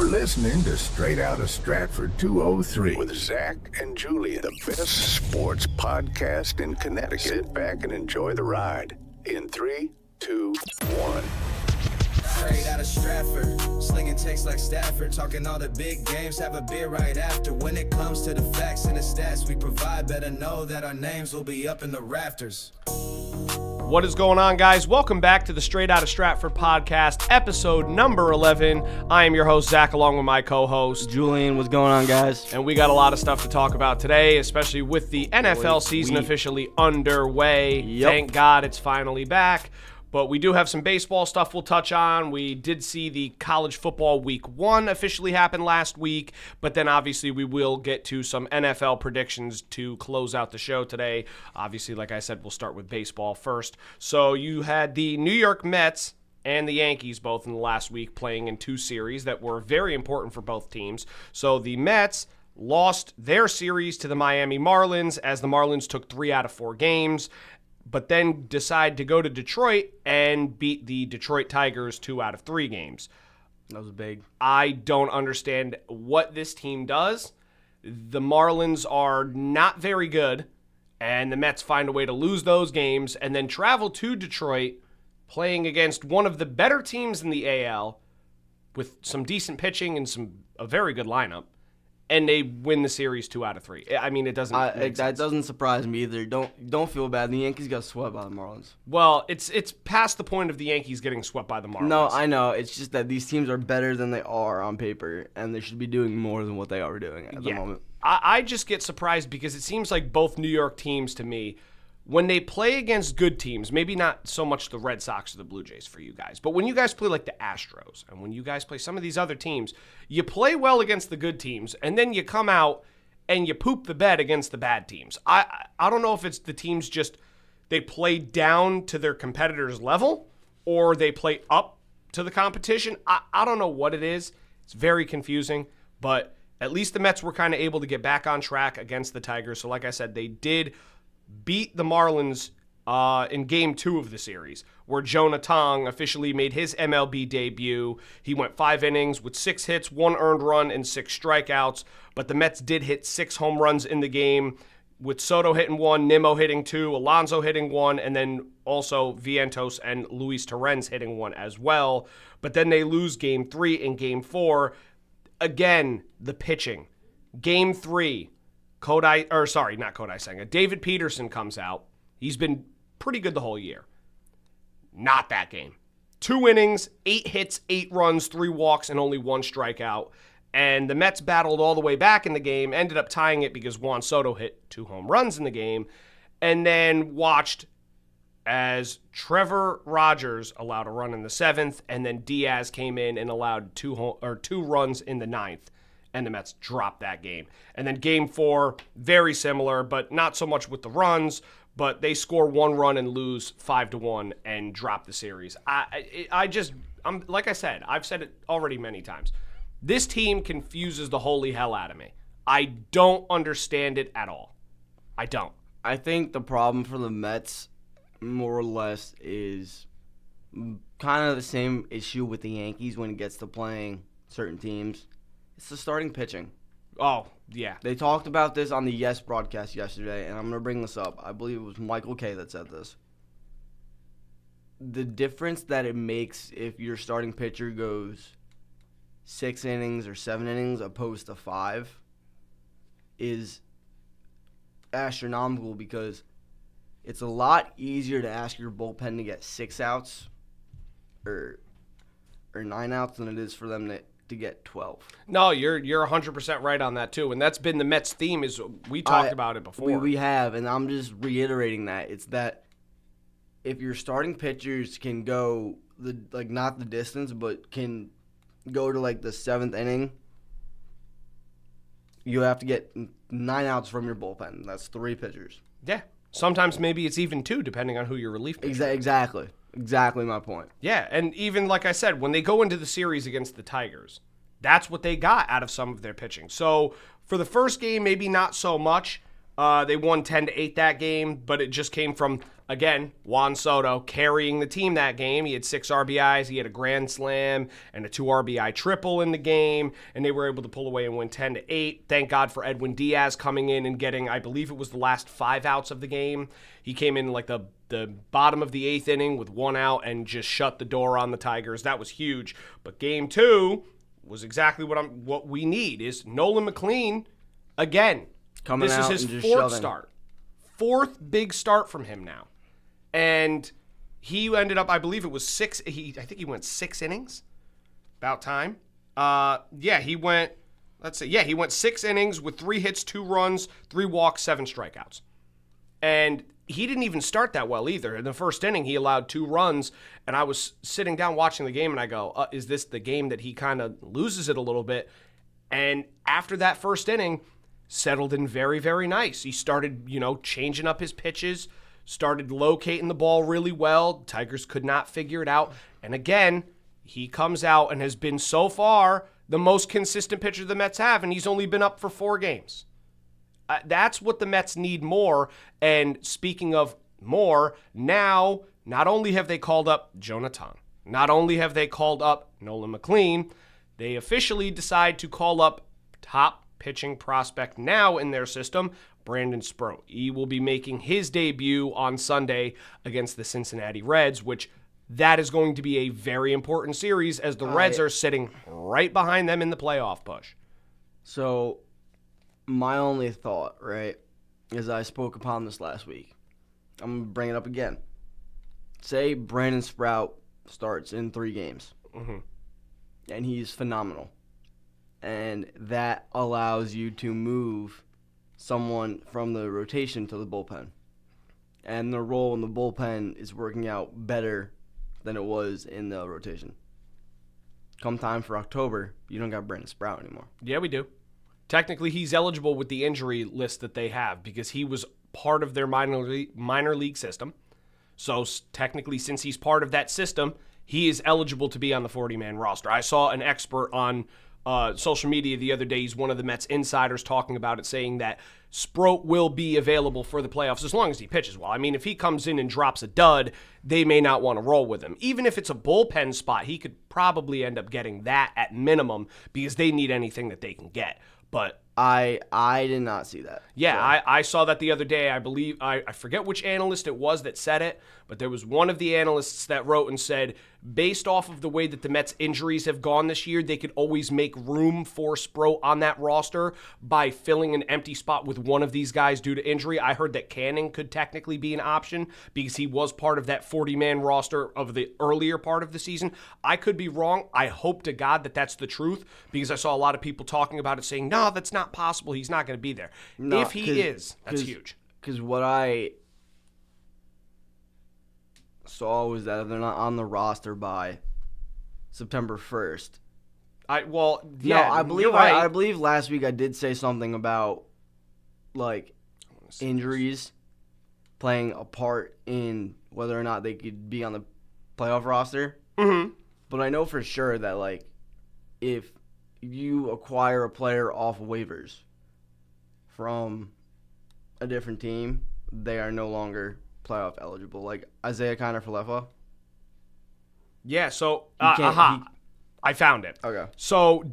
You're listening to Straight Outta Stratford 203 with Zach and Julian, the best sports podcast in Connecticut. Sit back and enjoy the ride in 3, 2, 1. Straight Outta Stratford, slinging takes like Stafford, talking all the big games, have a beer right after. When it comes to the facts and the stats we provide, better know that our names will be up in the rafters. What is going on, guys? Welcome back to the Straight Outta Stratford podcast, episode number 11. I am your host, Zach, along with my co-host, Julian. What's going on, guys? And we got a lot of stuff to talk about today, especially with the NFL season officially underway. Yep. Thank God it's finally back. But we do have some baseball stuff we'll touch on. We did see the college football week 1 officially happen last week, but then obviously we will get to some NFL predictions to close out the show today. Obviously, like I said, we'll start with baseball first. So you had the New York Mets and the Yankees both in the last week playing in 2 series that were very important for both teams. So the Mets lost their series to the Miami Marlins as the Marlins took 3 out of 4 games, but then decide to go to Detroit and beat the Detroit Tigers 2 out of 3 games. That was big. I don't understand what this team does. The Marlins are not very good, and the Mets find a way to lose those games and then travel to Detroit playing against one of the better teams in the AL with some decent pitching and a very good lineup. And they win the series 2 out of 3. I mean, it doesn't make sense. That doesn't surprise me either. Don't feel bad. The Yankees got swept by the Marlins. Well, it's past the point of the Yankees getting swept by the Marlins. No, I know. It's just that these teams are better than they are on paper, and they should be doing more than what they are doing at the moment. I just get surprised because it seems like both New York teams to me, when they play against good teams, maybe not so much the Red Sox or the Blue Jays for you guys, but when you guys play like the Astros and when you guys play some of these other teams, you play well against the good teams, and then you come out and you poop the bed against the bad teams. I don't know if it's the teams just, they play down to their competitors' level or they play up to the competition. I don't know what it is. It's very confusing, but at least the Mets were kind of able to get back on track against the Tigers. So like I said, they did beat the Marlins in Game 2 of the series, where Jonah Tong officially made his MLB debut. He went 5 innings with 6 hits, 1 earned run, and 6 strikeouts. But the Mets did hit 6 home runs in the game, with Soto hitting 1, Nimmo hitting 2, Alonso hitting 1, and then also Vientos and Luis Torrens hitting 1 as well. But then they lose Game 3 and Game 4. Again, the pitching. Game 3. David Peterson comes out. He's been pretty good the whole year. Not that game. 2 innings, 8 hits, 8 runs, 3 walks, and only 1 strikeout. And the Mets battled all the way back in the game, ended up tying it because Juan Soto hit 2 home runs in the game, and then watched as Trevor Rogers allowed a run in the 7th, and then Diaz came in and allowed 2 runs in the 9th. And the Mets dropped that game. And then Game 4, very similar, but not so much with the runs, but they score 1 run and lose 5-1 and drop the series. I'm like I said, I've said it already many times. This team confuses the holy hell out of me. I don't understand it at all. I don't. I think the problem for the Mets, more or less, is kind of the same issue with the Yankees when it gets to playing certain teams. It's the starting pitching. Oh, yeah. They talked about this on the Yes broadcast yesterday, and I'm going to bring this up. I believe it was Michael Kay that said this. The difference that it makes if your starting pitcher goes 6 innings or 7 innings opposed to 5 is astronomical, because it's a lot easier to ask your bullpen to get 6 outs or 9 outs than it is for them to get 12. No, you're 100% right on that too, and that's been the Mets' theme. Is we talked about it before. We have, and I'm just reiterating that. It's that if your starting pitchers can go not the distance, but can go to like the 7th inning, you have to get 9 outs from your bullpen. That's 3 pitchers. Yeah, sometimes maybe it's even 2, depending on who your relief pitcher is. Exactly my point. Yeah, and even like I said, when they go into the series against the Tigers, that's what they got out of some of their pitching. So for the first game, maybe not so much, They won 10-8 that game, but it just came from, again, Juan Soto carrying the team that game. He had 6 RBIs, he had a grand slam, and a 2 RBI triple in the game, and they were able to pull away and win 10-8. Thank God for Edwin Diaz coming in and getting, I believe it was the last 5 outs of the game. He came in like the bottom of the 8th inning with 1 out and just shut the door on the Tigers. That was huge. But game 2 was exactly what we need, is Nolan McLean again. Coming out This is and his just 4th shoving. start. 4th big start from him now. And he ended up, I believe it was 6. I think he went 6 innings. About time. He went 6 innings with 3 hits, 2 runs, 3 walks, 7 strikeouts. And he didn't even start that well either. In the first inning, he allowed 2 runs, and I was sitting down watching the game, and I go, is this the game that he kind of loses it a little bit? And after that first inning, settled in very, very nice. He started, changing up his pitches, started locating the ball really well. Tigers could not figure it out. And again, he comes out and has been so far the most consistent pitcher the Mets have, and he's only been up for 4 games. That's what the Mets need more. And speaking of more, now not only have they called up Jonathan, not only have they called up Nolan McLean, they officially decide to call up top pitching prospect now in their system, Brandon Sproat. He will be making his debut on Sunday against the Cincinnati Reds, which that is going to be a very important series as the Reds are sitting right behind them in the playoff push. So my only thought, right, is I spoke upon this last week. I'm going to bring it up again. Say Brandon Sprout starts in 3 games, and he's phenomenal. And that allows you to move someone from the rotation to the bullpen. And the role in the bullpen is working out better than it was in the rotation. Come time for October, you don't got Brandon Sprout anymore. Yeah, we do. Technically, he's eligible with the injury list that they have because he was part of their minor league system. So technically, since he's part of that system, he is eligible to be on the 40-man roster. I saw an expert on social media the other day. He's one of the Mets insiders talking about it, saying that Sproat will be available for the playoffs as long as he pitches well. I mean, if he comes in and drops a dud, they may not want to roll with him. Even if it's a bullpen spot, he could probably end up getting that at minimum because they need anything that they can get. But I did not see that. yeah, So, I saw that the other day. I believe, I forget which analyst it was that said it, but there was one of the analysts that wrote and said, based off of the way that the Mets' injuries have gone this year, they could always make room for Sproat on that roster by filling an empty spot with one of these guys due to injury. I heard that Canning could technically be an option because he was part of that 40-man roster of the earlier part of the season. I could be wrong. I hope to God that that's the truth because I saw a lot of people talking about it saying, no, that's not possible. He's not going to be there. No, if he is, that's huge. Because what I saw was that if they're not on the roster by September 1st. I believe you're right. I believe last week I did say something about like injuries playing a part in whether or not they could be on the playoff roster. Mm-hmm. But I know for sure that like if you acquire a player off waivers from a different team, they are no longer playoff eligible. Like Isaiah Kiner-Falefa. Yeah, so can't- I found it. Okay. So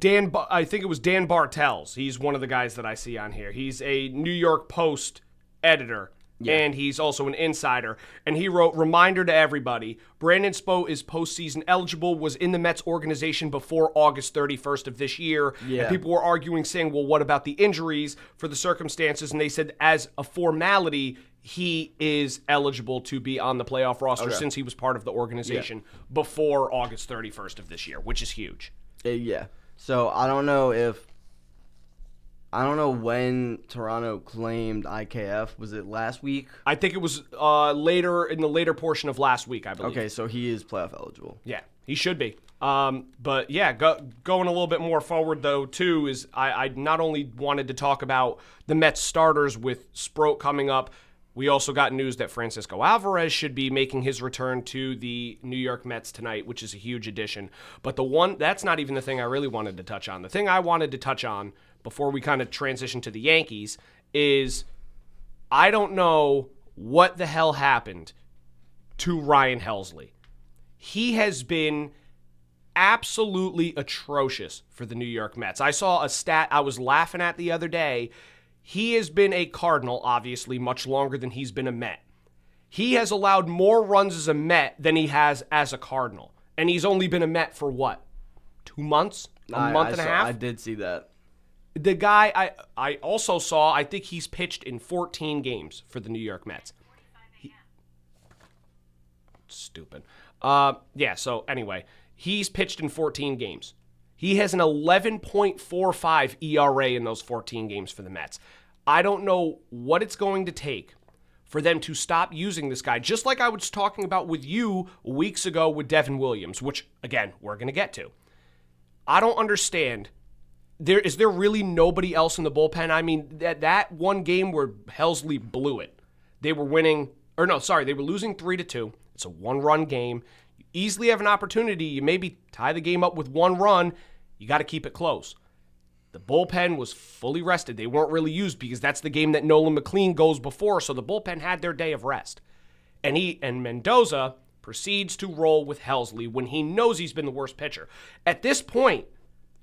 I think it was Dan Bartels. He's one of the guys that I see on here. He's a New York Post editor. Yeah. And he's also an insider. And he wrote, reminder to everybody, Brandon Sproat is postseason eligible, was in the Mets organization before August 31st of this year. Yeah. And people were arguing, saying, well, what about the injuries for the circumstances? And they said, as a formality, he is eligible to be on the playoff roster since he was part of the organization before August 31st of this year, which is huge. Yeah. So I don't know when Toronto claimed IKF. Was it last week? I think it was later portion of last week, I believe. Okay, so he is playoff eligible. Yeah, he should be. But yeah, going a little bit more forward though too is I not only wanted to talk about the Mets starters with Sproat coming up. We also got news that Francisco Alvarez should be making his return to the New York Mets tonight, which is a huge addition. But that's not even the thing I really wanted to touch on. The thing I wanted to touch on before we kind of transition to the Yankees is I don't know what the hell happened to Ryan Helsley. He has been absolutely atrocious for the New York Mets. I saw a stat I was laughing at the other day. He has been a Cardinal, obviously, much longer than he's been a Met. He has allowed more runs as a Met than he has as a Cardinal. And he's only been a Met for what? 2 months? A month and a half? I did see that. The guy, I also saw, I think he's pitched in 14 games for the New York Mets. Stupid. So anyway, he's pitched in 14 games. He has an 11.45 ERA in those 14 games for the Mets. I don't know what it's going to take for them to stop using this guy, just like I was talking about with you weeks ago with Devin Williams, which, again, we're going to get to. I don't understand. Is there really nobody else in the bullpen? I mean, that one game where Helsley blew it. They were winning, they were losing 3-2. It's a one-run game. You easily have an opportunity. You maybe tie the game up with one run. You got to keep it close. The bullpen was fully rested. They weren't really used because that's the game that Nolan McLean goes before, so the bullpen had their day of rest. And Mendoza proceeds to roll with Helsley when he knows he's been the worst pitcher. At this point,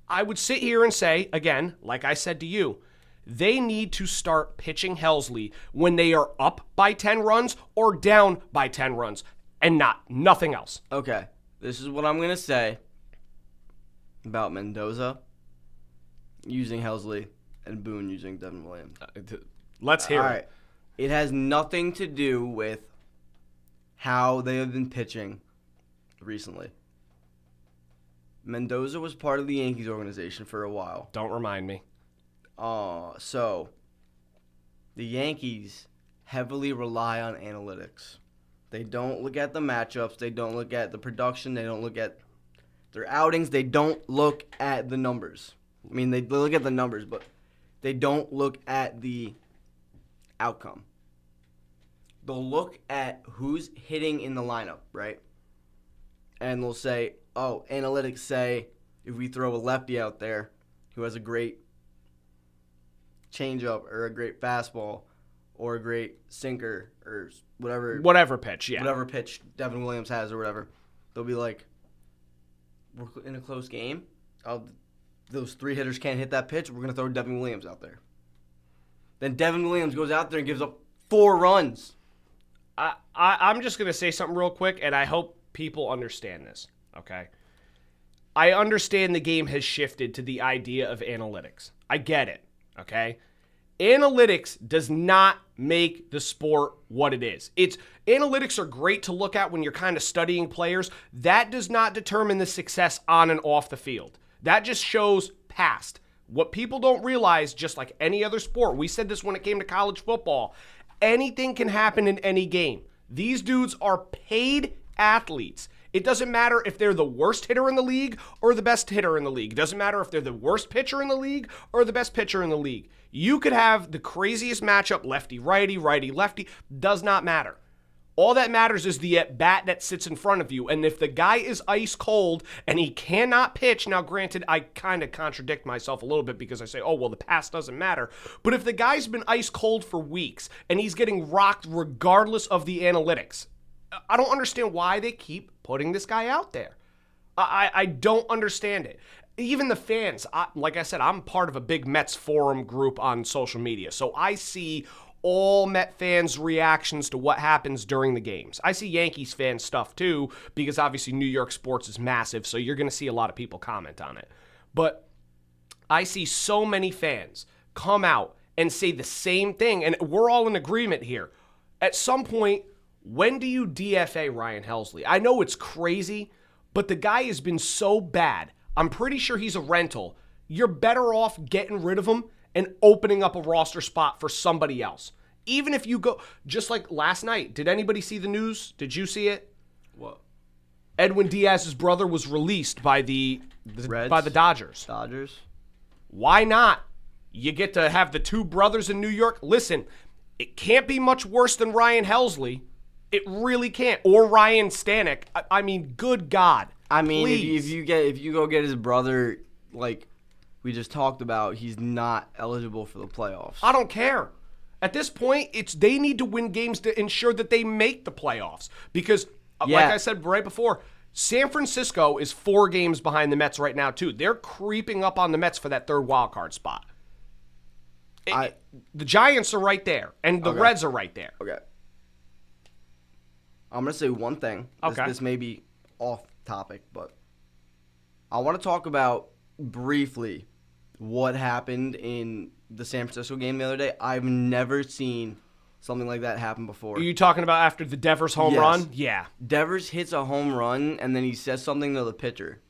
I would sit here and say, again, like I said to you, they need to start pitching Helsley when they are up by 10 runs or down by 10 runs and nothing else. Okay, this is what I'm going to say about Mendoza using Helsley and Boone using Devin Williams. Let's hear it. All right. It has nothing to do with how they have been pitching recently. Mendoza was part of the Yankees organization for a while. Don't remind me. So the Yankees heavily rely on analytics. They don't look at the matchups. They don't look at the production. They don't look at their outings. They don't look at the numbers. I mean, they look at the numbers, but they don't look at the outcome. They'll look at who's hitting in the lineup, right? And they'll say, oh, analytics say if we throw a lefty out there who has a great changeup or a great fastball or a great sinker or whatever pitch Devin Williams has or whatever, they'll be like, we're in a close game. Those three hitters can't hit that pitch. We're going to throw Devin Williams out there. Then Devin Williams goes out there and gives up 4 runs. I'm just going to say something real quick, and I hope people understand this, okay? I understand the game has shifted to the idea of analytics. I get it, okay? Analytics does not make the sport what it is. Analytics are great to look at when you're kind of studying players. That does not determine the success on and off the field. That just shows past. What people don't realize, just like any other sport, we said this when it came to college football, anything can happen in any game. These dudes are paid athletes. It doesn't matter if they're the worst hitter in the league or the best hitter in the league. It doesn't matter if they're the worst pitcher in the league or the best pitcher in the league. You could have the craziest matchup, lefty-righty, righty-lefty, does not matter. All that matters is the at-bat that sits in front of you. And if the guy is ice cold and he cannot pitch, now granted, I kind of contradict myself a little bit because I say, oh, well, the past doesn't matter. But if the guy's been ice cold for weeks and he's getting rocked regardless of the analytics, I don't understand why they keep putting this guy out there. I don't understand it. Even the fans, like I said, I'm part of a big Mets forum group on social media. So I see all Met fans' reactions to what happens during the games. I see Yankees fan stuff too, because obviously New York sports is massive, so you're going to see a lot of people comment on it. But I see so many fans come out and say the same thing, and we're all in agreement here. At some point, when do you DFA Ryan Helsley? I know it's crazy, but the guy has been so bad. I'm pretty sure he's a rental. You're better off getting rid of him and opening up a roster spot for somebody else. Even if you go, just like last night, did anybody see the news? Did you see it? What? Edwin Diaz's brother was released by the Dodgers. Dodgers? Why not? You get to have the two brothers in New York. Listen, it can't be much worse than Ryan Helsley. It really can't. Or Ryan Stanek. I mean, good God. I mean, please. if you go get his brother, like we just talked about, he's not eligible for the playoffs. I don't care. At this point, they need to win games to ensure that they make the playoffs. Because, like I said right before, San Francisco is 4 games behind the Mets right now, too. They're creeping up on the Mets for that 3rd wild card spot. The Giants are right there, and the Reds are right there. Okay. I'm going to say one thing. This may be off topic, but I want to talk about briefly what happened in the San Francisco game the other day. I've never seen something like that happen before. Are you talking about after the Devers home run? Yeah. Devers hits a home run, and then he says something to the pitcher.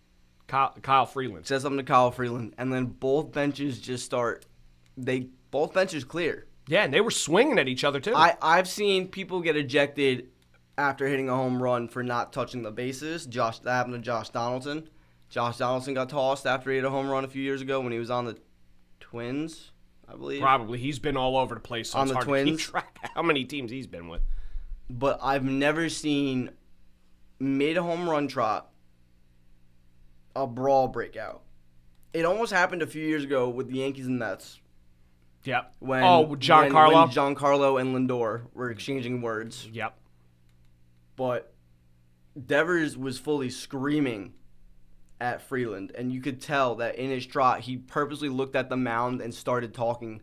Kyle Freeland. Says something to Kyle Freeland, and then both benches just start – both benches clear. Yeah, and they were swinging at each other, too. I've seen people get ejected after hitting a home run for not touching the bases. That happened to Josh Donaldson. Josh Donaldson got tossed after he hit a home run a few years ago when he was on the Twins, I believe. Probably. He's been all over the place, so on it's the hard Twins. to keep track of how many teams he's been with. But I've never seen mid home run trot a brawl break out. It almost happened a few years ago with the Yankees and Mets. Yep. When Giancarlo and Lindor were exchanging words. Yep. But Devers was fully screaming at Freeland, and you could tell that in his trot, he purposely looked at the mound and started talking.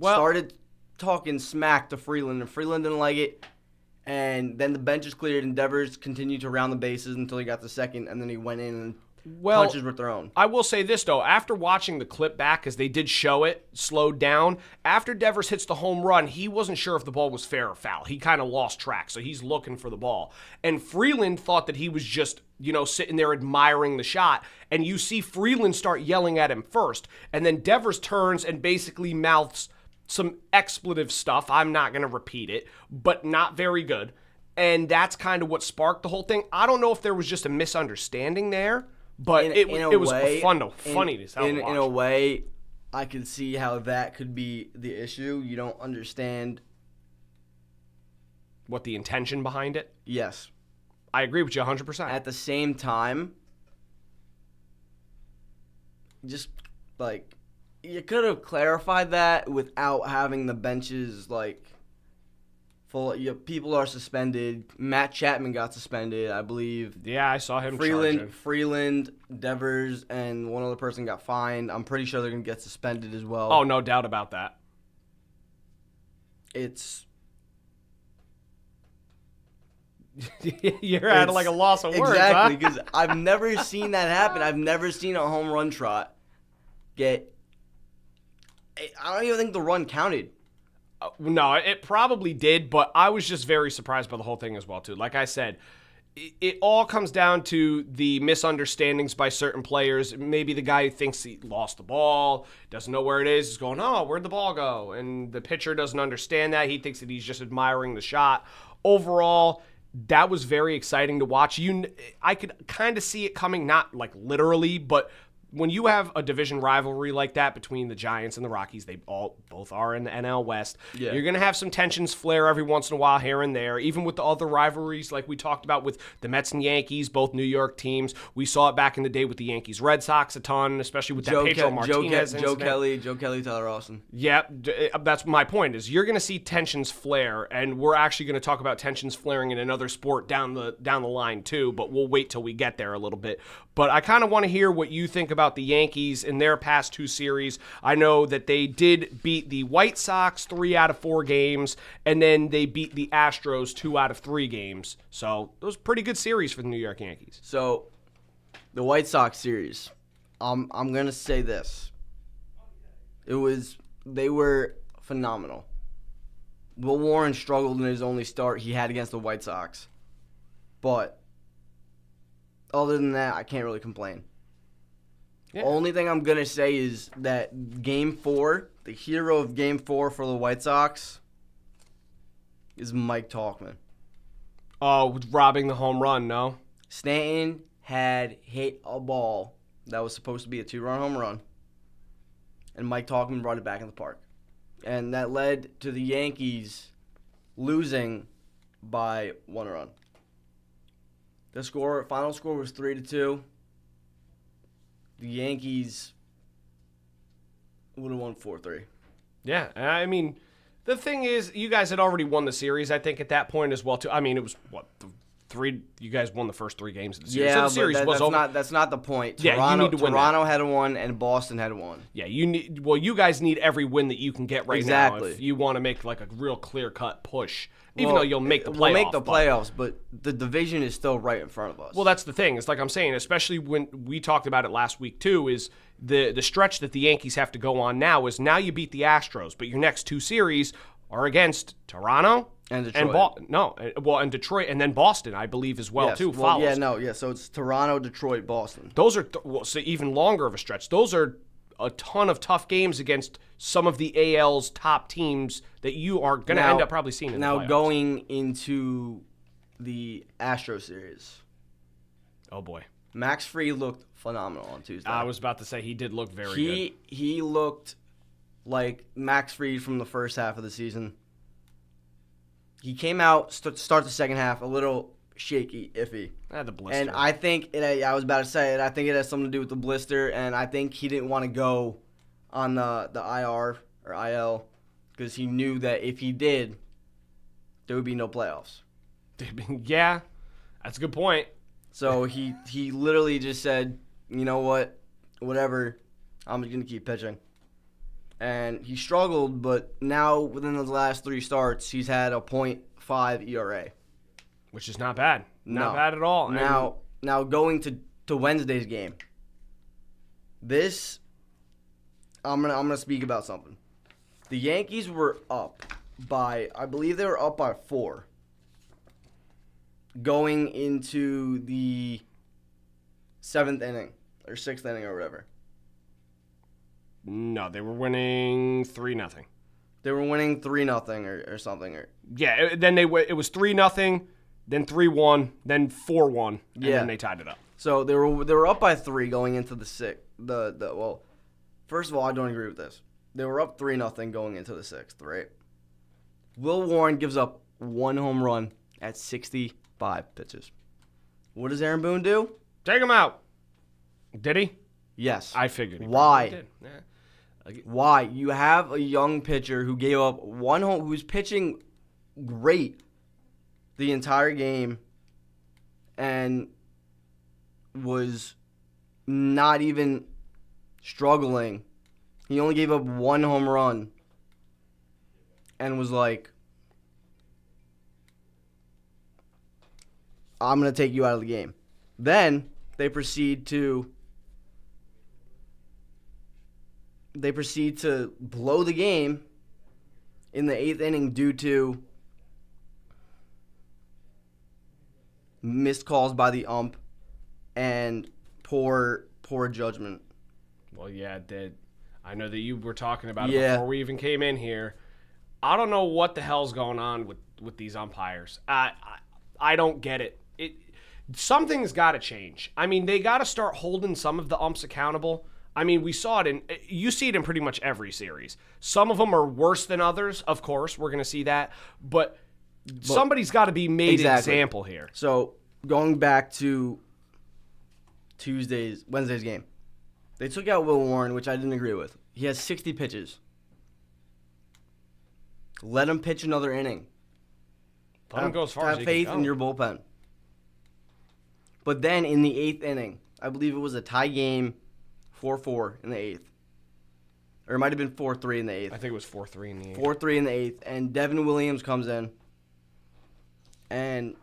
Started talking smack to Freeland, and Freeland didn't like it. And then the benches cleared, and Devers continued to round the bases until he got to second, and then he went in and punches were thrown. I will say this, though. After watching the clip back, as they did show it, slowed down, after Devers hits the home run, he wasn't sure if the ball was fair or foul. He kind of lost track, so he's looking for the ball. And Freeland thought that he was just, sitting there admiring the shot. And you see Freeland start yelling at him first. And then Devers turns and basically mouths some expletive stuff. I'm not going to repeat it, but not very good. And that's kind of what sparked the whole thing. I don't know if there was just a misunderstanding there. But it was funny to watch. In a way, I could see how that could be the issue. You don't understand what the intention behind it. Yes. I agree with you 100%. At the same time, just you could have clarified that without having the benches full. People are suspended. Matt Chapman got suspended, I believe. Yeah, I saw him charging. Freeland, Devers, and one other person got fined. I'm pretty sure they're going to get suspended as well. Oh, no doubt about that. You're at a loss of words, exactly, because I've never seen that happen. I've never seen a home run trot get. I don't even think the run counted. No, it probably did, but I was just very surprised by the whole thing as well, too. Like I said, it all comes down to the misunderstandings by certain players. Maybe the guy who thinks he lost the ball, doesn't know where it is going, oh, where'd the ball go? And the pitcher doesn't understand that. He thinks that he's just admiring the shot. Overall, that was very exciting to watch. I could kind of see it coming, not literally, but when you have a division rivalry like that between the Giants and the Rockies, they both are in the NL West. Yeah. You're going to have some tensions flare every once in a while here and there, even with the other rivalries like we talked about with the Mets and Yankees, both New York teams. We saw it back in the day with the Yankees Red Sox a ton, especially with that Pedro Martinez incident. Joe Kelly, Tyler Austin. Yeah, that's my point is you're going to see tensions flare, and we're actually going to talk about tensions flaring in another sport down the line too, but we'll wait till we get there a little bit. But I kind of want to hear what you think about the Yankees in their past 2 series. I know that they did beat the White Sox 3 out of 4 games, and then they beat the Astros 2 out of 3 games. So those pretty good series for the New York Yankees. So the White Sox series, I'm gonna say this: they were phenomenal. Will Warren struggled in his only start he had against the White Sox, but other than that, I can't really complain. Yeah. Only thing I'm going to say is that Game 4, the hero of Game 4 for the White Sox is Mike Tauchman. Oh, robbing the home run, no? Stanton had hit a ball that was supposed to be a 2-run home run, and Mike Tauchman brought it back in the park. And that led to the Yankees losing by 1 run. The final score was 3-2. The Yankees would have won 4-3. Yeah, I mean, the thing is, you guys had already won the series, I think, at that point as well, too. I mean, it was, what, three? You guys won the first 3 games of the series. Yeah, so the series was over. that's not the point. Yeah, you need to win Toronto had one, and Boston had one. Yeah, you guys need every win that you can get right now if you want to make like a real clear-cut push. Even though you'll make the playoffs. We'll make the playoffs, but the division is still right in front of us. Well, that's the thing. It's like I'm saying, especially when we talked about it last week too, is the stretch that the Yankees have to go on now is now you beat the Astros, but your next 2 series are against Toronto and Detroit. And Detroit, and then Boston, I believe, as well, too, follows. follows. So it's Toronto, Detroit, Boston. Those are so even longer of a stretch. Those are a ton of tough games against some of the AL's top teams that you are going to end up probably seeing in the playoffs. Now, going into the Astro series. Oh, boy. Max Fried looked phenomenal on Tuesday. I was about to say he did look very good. He looked like Max Fried from the first half of the season. He came out, start the second half, a little shaky, iffy. The blister. And I think, I was about to say it, I think it has something to do with the blister, and I think he didn't want to go on the IR or IL because he knew that if he did, there would be no playoffs. Yeah, that's a good point. So he literally just said, you know what, whatever, I'm just going to keep pitching. And he struggled, but now within the last 3 starts, he's had a .5 ERA. Which is not bad. Not bad at all. Now going to Wednesday's game. This, I'm gonna speak about something. The Yankees were up by, I believe they were up by 4. Going into the 7th inning or 6th inning or whatever. No, they were winning 3-0. They were winning 3-0 or something. Yeah, then it was 3-0, then 3-1, then 4-1, and then they tied it up. So they were up by 3 going into the 6th. Well, first of all, I don't agree with this. They were up 3-0 going into the 6th, right? Will Warren gives up 1 home run at 65 pitches. What does Aaron Boone do? Take him out. Did he? Yes. I figured he Why? did. Yeah. Why? You have a young pitcher who gave up 1 home, who's pitching great the entire game and was not even struggling. He only gave up 1 home run and was like, I'm going to take you out of the game. Then they proceed to blow the game in the 8th inning due to missed calls by the ump and poor judgment. Well, yeah, it did. I know that you were talking about it before we even came in here. I don't know what the hell's going on with these umpires. I don't get it. Something's got to change. I mean, they got to start holding some of the umps accountable. I mean, you see it in pretty much every series. Some of them are worse than others, of course. We're going to see that. But somebody's got to be made an example here. So, going back to Wednesday's game, they took out Will Warren, which I didn't agree with. He has 60 pitches. Let him pitch another inning. Let him go as far as he can go. Have faith in your bullpen. But then in the 8th inning, I believe it was a tie game, 4-4 in the 8th. Or it might have been 4-3 in the 8th. I think it was 4-3 in the 8th. 4-3 in the 8th. And Devin Williams comes in. And...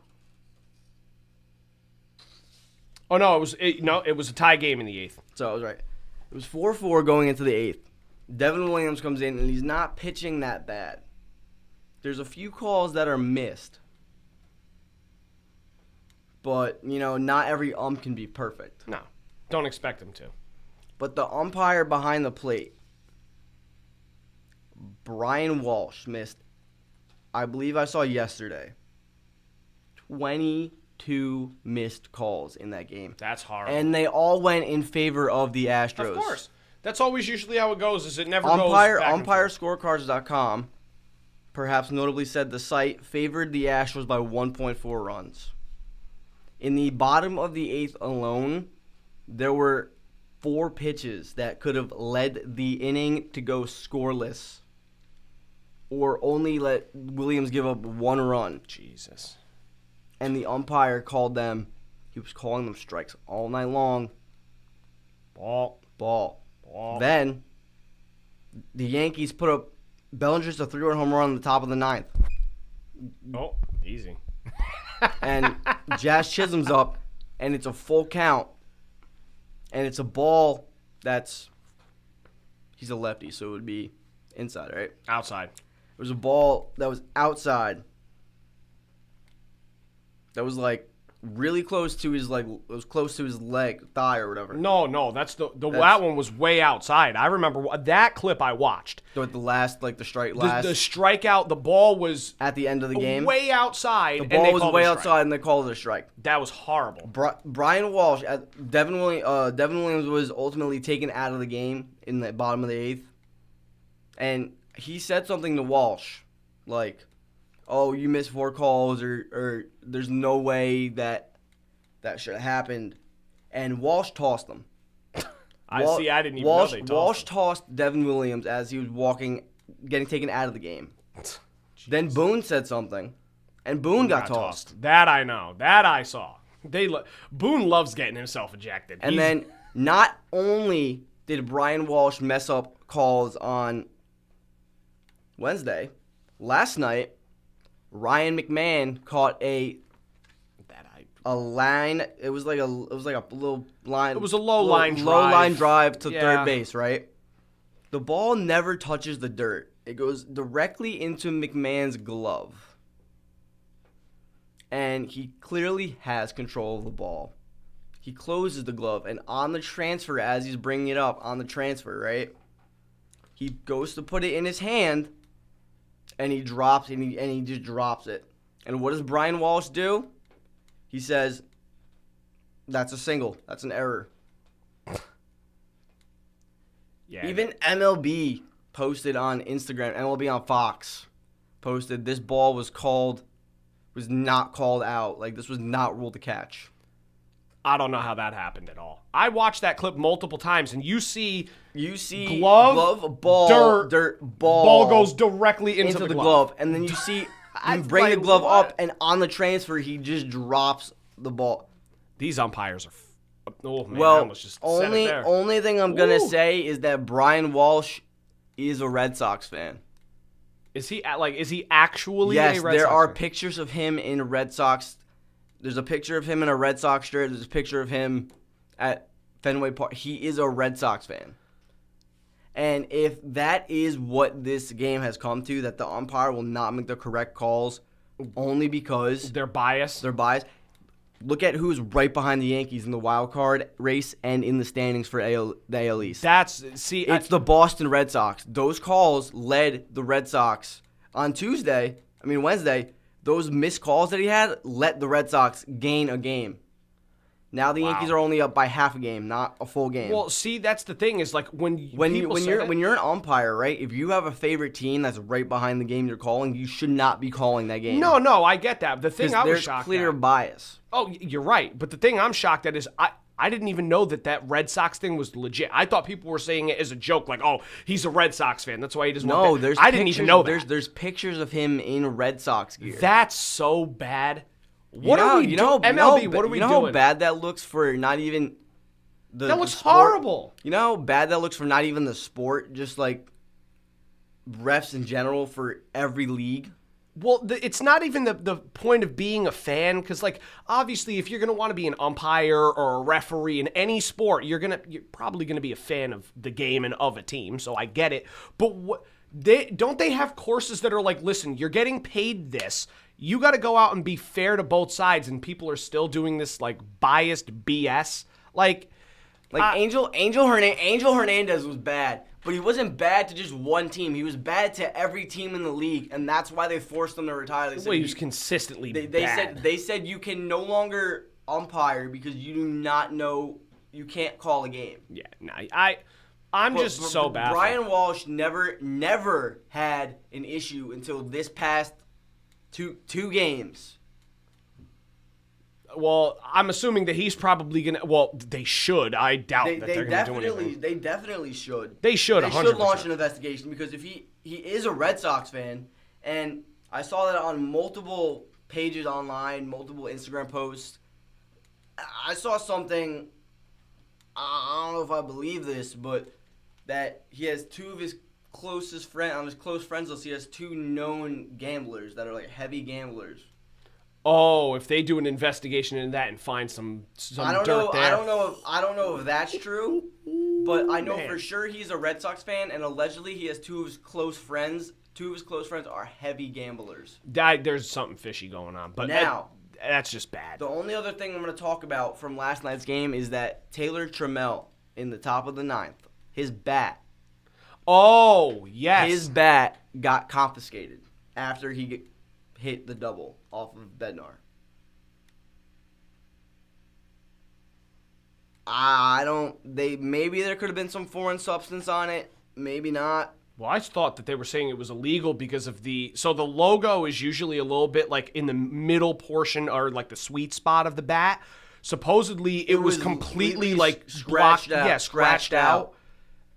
Oh, no, it was a tie game in the 8th. So I was right. It was 4-4 going into the 8th. Devin Williams comes in, and he's not pitching that bad. There's a few calls that are missed. But, not every ump can be perfect. No, don't expect him to. But the umpire behind the plate, Brian Walsh, missed, I believe I saw yesterday, 22 missed calls in that game. That's horrible. And they all went in favor of the Astros. Of course. That's always usually how it goes, is it never goes back and forth. UmpireScorecards.com, perhaps notably said the site favored the Astros by 1.4 runs. In the bottom of the 8th alone, there were 4 pitches that could have led the inning to go scoreless or only let Williams give up 1 run. Jesus. And the umpire called them. He was calling them strikes all night long. Ball. Then the Yankees put up Bellinger's a 3-run home run on the top of the 9th. Oh, easy. And Jazz Chisholm's up, and it's a full count. And it's a ball that's... He's a lefty, so it would be inside, right? Outside. It was a ball that was outside. That was like really close to his leg, thigh or whatever. No, that one was way outside. I remember that clip I watched. So at the last, like the strike The last. the strikeout, the ball was at the end of the game. Way outside. The ball was way outside, and they called it a strike. That was horrible. Brian Walsh, Devin Williams was ultimately taken out of the game in the bottom of the 8th, and he said something to Walsh, like, "Oh, you missed 4 calls, or there's no way that should have happened," and Walsh tossed them. I didn't even know they tossed Walsh him. tossed Devin Williams as he was getting taken out of the game. Then Boone said something, and Boone got tossed. That I know. That I saw. Boone loves getting himself ejected. And then not only did Brian Walsh mess up calls on Wednesday, last night Ryan McMahon caught a line. It was like a little line. It was a low line drive to third base, right? The ball never touches the dirt. It goes directly into McMahon's glove. And he clearly has control of the ball. He closes the glove, and on the transfer, as he's bringing it up on the transfer, right? He goes to put it in his hand, and he drops, and he just drops it. And what does Brian Walsh do? He says, "That's a single. That's an error." Yeah. Even MLB posted on Instagram, MLB on Fox posted, this ball was not called out. Like, this was not ruled a catch. I don't know how that happened at all. I watched that clip multiple times, and you see glove, ball, dirt, ball goes directly into the glove. And then you see him bring the glove up, and on the transfer, he just drops the ball. These umpires are... oh, man, I well, almost just said it there. only thing I'm going to say is that Brian Walsh is a Red Sox fan. Is he actually yes, a Red Sox there are fan? pictures of him in Red Sox. There's a picture of him in a Red Sox shirt. There's a picture of him at Fenway Park. He is a Red Sox fan. And if that is what this game has come to, that the umpire will not make the correct calls only because they're biased. Look at who's right behind the Yankees in the wild card race and in the standings for the AL East. It's the Boston Red Sox. Those calls led the Red Sox on Wednesday. Those missed calls that he had let the Red Sox gain a game. Now the Yankees are only up by half a game, not a full game. Well, see, that's the thing is like when you're an umpire, right? If you have a favorite team that's right behind the game you're calling, you should not be calling that game. No, I get that. The thing I was shocked there's clear bias. Oh, you're right. But the thing I'm shocked at is I didn't even know that Red Sox thing was legit. I thought people were saying it as a joke, like, oh, he's a Red Sox fan. That's why he doesn't want that. I didn't even know that. There's pictures of him in Red Sox gear. That's so bad. What are we doing? MLB, what are we doing? You know how bad that looks for not even that looks horrible. You know how bad that looks for not even the sport, just like refs in general for every league? Well, it's not even the point of being a fan, because, like, obviously, if you're going to want to be an umpire or a referee in any sport, you're probably going to be a fan of the game and of a team, so I get it. But don't they have courses that are like, listen, you're getting paid this, you got to go out and be fair to both sides, and people are still doing this, like, biased BS? Angel Hernandez was bad. But he wasn't bad to just one team. He was bad to every team in the league, and that's why they forced him to retire. He was consistently bad. They said you can no longer umpire because you do not know, you can't call a game. Yeah, I'm just so bad. Brian Walsh never had an issue until this past two games. Well, I'm assuming that he's probably going to. Well, they should. I doubt that they're going to do anything. They definitely should. They should, 100%. They should launch an investigation because if he is a Red Sox fan, and I saw that on multiple pages online, multiple Instagram posts. I saw something, I don't know if I believe this, but that he has two of his closest friends, on his close friends list, he has two known gamblers that are like heavy gamblers. Oh, if they do an investigation into that and find some dirt there. I don't know if that's true, but I know Man. for sure he's a Red Sox fan, and allegedly he has two of his close friends. Two of his close friends are heavy gamblers. There's something fishy going on, but now that's just bad. The only other thing I'm going to talk about from last night's game is that Taylor Trammell in the top of the ninth, his bat. Oh, yes. His bat got confiscated after he hit the double off of Bednar. Maybe there could have been some foreign substance on it, maybe not. Well, I thought that they were saying it was illegal because of so the logo is usually a little bit like in the middle portion or like the sweet spot of the bat. Supposedly it was completely like scratched out. Yeah, scratched out.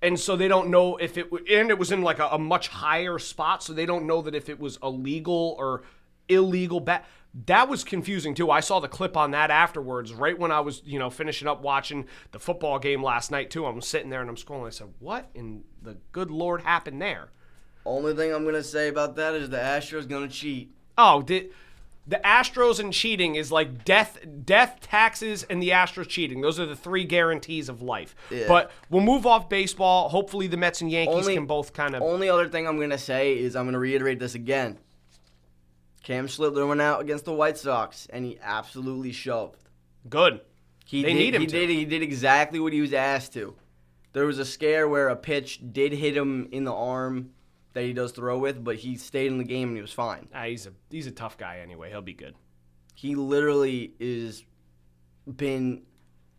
And so they don't know if it was in like a much higher spot, so they don't know that if it was a legal or illegal bat. That was confusing too. I saw the clip on that afterwards, right when I was, finishing up watching the football game last night too. I'm sitting there and I'm scrolling. I said, "What in the good Lord happened there?" Only thing I'm gonna say about that is the Astros gonna cheat. Oh, the Astros and cheating is like death, taxes, and the Astros cheating. Those are the three guarantees of life. Yeah. But we'll move off baseball. Hopefully the Mets and Yankees can both kind of. Only other thing I'm gonna say is I'm gonna reiterate this again. Cam Schlittler went out against the White Sox, and he absolutely shoved. Good. They need him to. He did exactly what he was asked to. There was a scare where a pitch did hit him in the arm that he does throw with, but he stayed in the game and he was fine. He's a tough guy anyway. He'll be good. He literally is been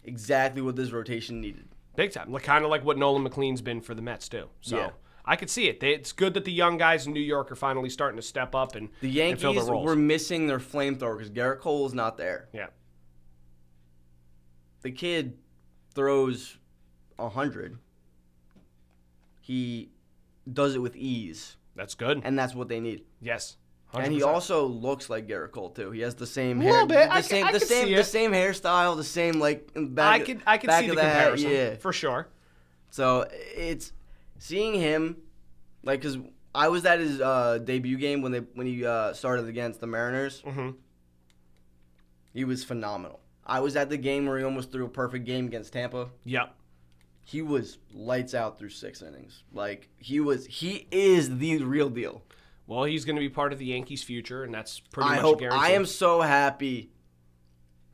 exactly what this rotation needed. Big time. Kind of like what Nolan McLean's been for the Mets too. So. Yeah. I could see it. It's good that the young guys in New York are finally starting to step up and the Yankees and fill their roles. Were missing their flamethrower because Garrett Cole is not there. Yeah. The kid throws 100. He does it with ease. That's good. And that's what they need. Yes. 100%. And he also looks like Garrett Cole too. He has the same hair. A little bit. The same hairstyle, the same I could see the comparison. Yeah. For sure. So it's seeing him, like, because I was at his debut game when he started against the Mariners. Mm-hmm. He was phenomenal. I was at the game where he almost threw a perfect game against Tampa. Yep. He was lights out through 6 innings. Like, he is the real deal. Well, he's going to be part of the Yankees' future, and that's pretty much a guarantee. I am so happy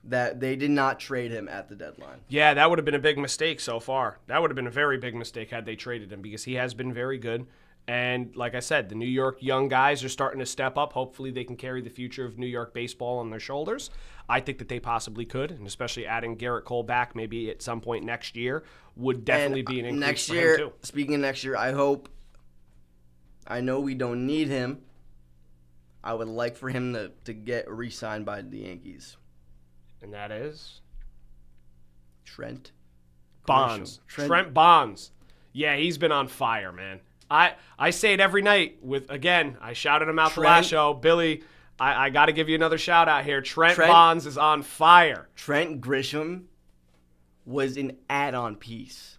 that they did not trade him at the deadline. Yeah, that would have been a big mistake so far. That would have been a very big mistake had they traded him because he has been very good. And like I said, the New York young guys are starting to step up. Hopefully they can carry the future of New York baseball on their shoulders. I think that they possibly could, and especially adding Garrett Cole back maybe at some point next year would definitely be an increase next for year, him too. Speaking of next year, I know we don't need him. I would like for him to get re-signed by the Yankees. And that is? Trent Bonds. Trent Bonds. Yeah, he's been on fire, man. I say it every night again, I shouted him out the last show. Billy, I got to give you another shout out here. Trent Bonds is on fire. Trent Grisham was an add-on piece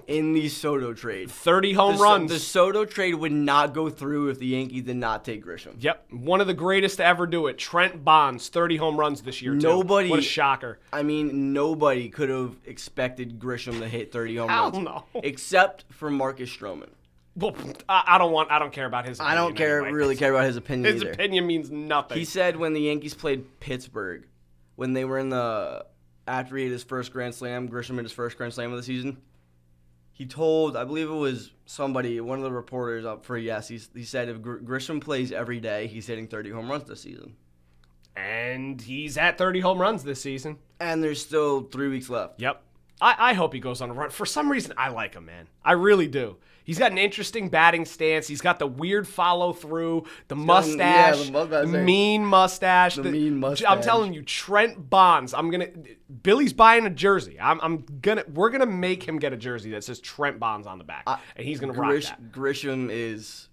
in the Soto trade. 30 home runs. The Soto trade would not go through if the Yankees did not take Grisham. Yep. One of the greatest to ever do it. Trent Bonds, 30 home runs this year, too. What a shocker. I mean, nobody could have expected Grisham to hit 30 home runs. Hell no. Except for Marcus Stroman. Well, I don't care about his opinion. I don't really care about his opinion His either. opinion means nothing. He said when the Yankees played Pittsburgh, when they were after he hit his first Grand Slam, Grisham hit his first Grand Slam of the season, he told, I believe it was somebody, one of the reporters up for Yes, he said if Grisham plays every day, he's hitting 30 home runs this season. And he's at 30 home runs this season. And there's still 3 weeks left. Yep. I hope he goes on a run. For some reason, I like him, man. I really do. He's got an interesting batting stance. He's got the weird follow through, the mustache, the mean mustache. The mean mustache. I'm telling you, Trent Bonds. Billy's buying a jersey. We're gonna make him get a jersey that says Trent Bonds on the back, and he's gonna rock that. Grisham is.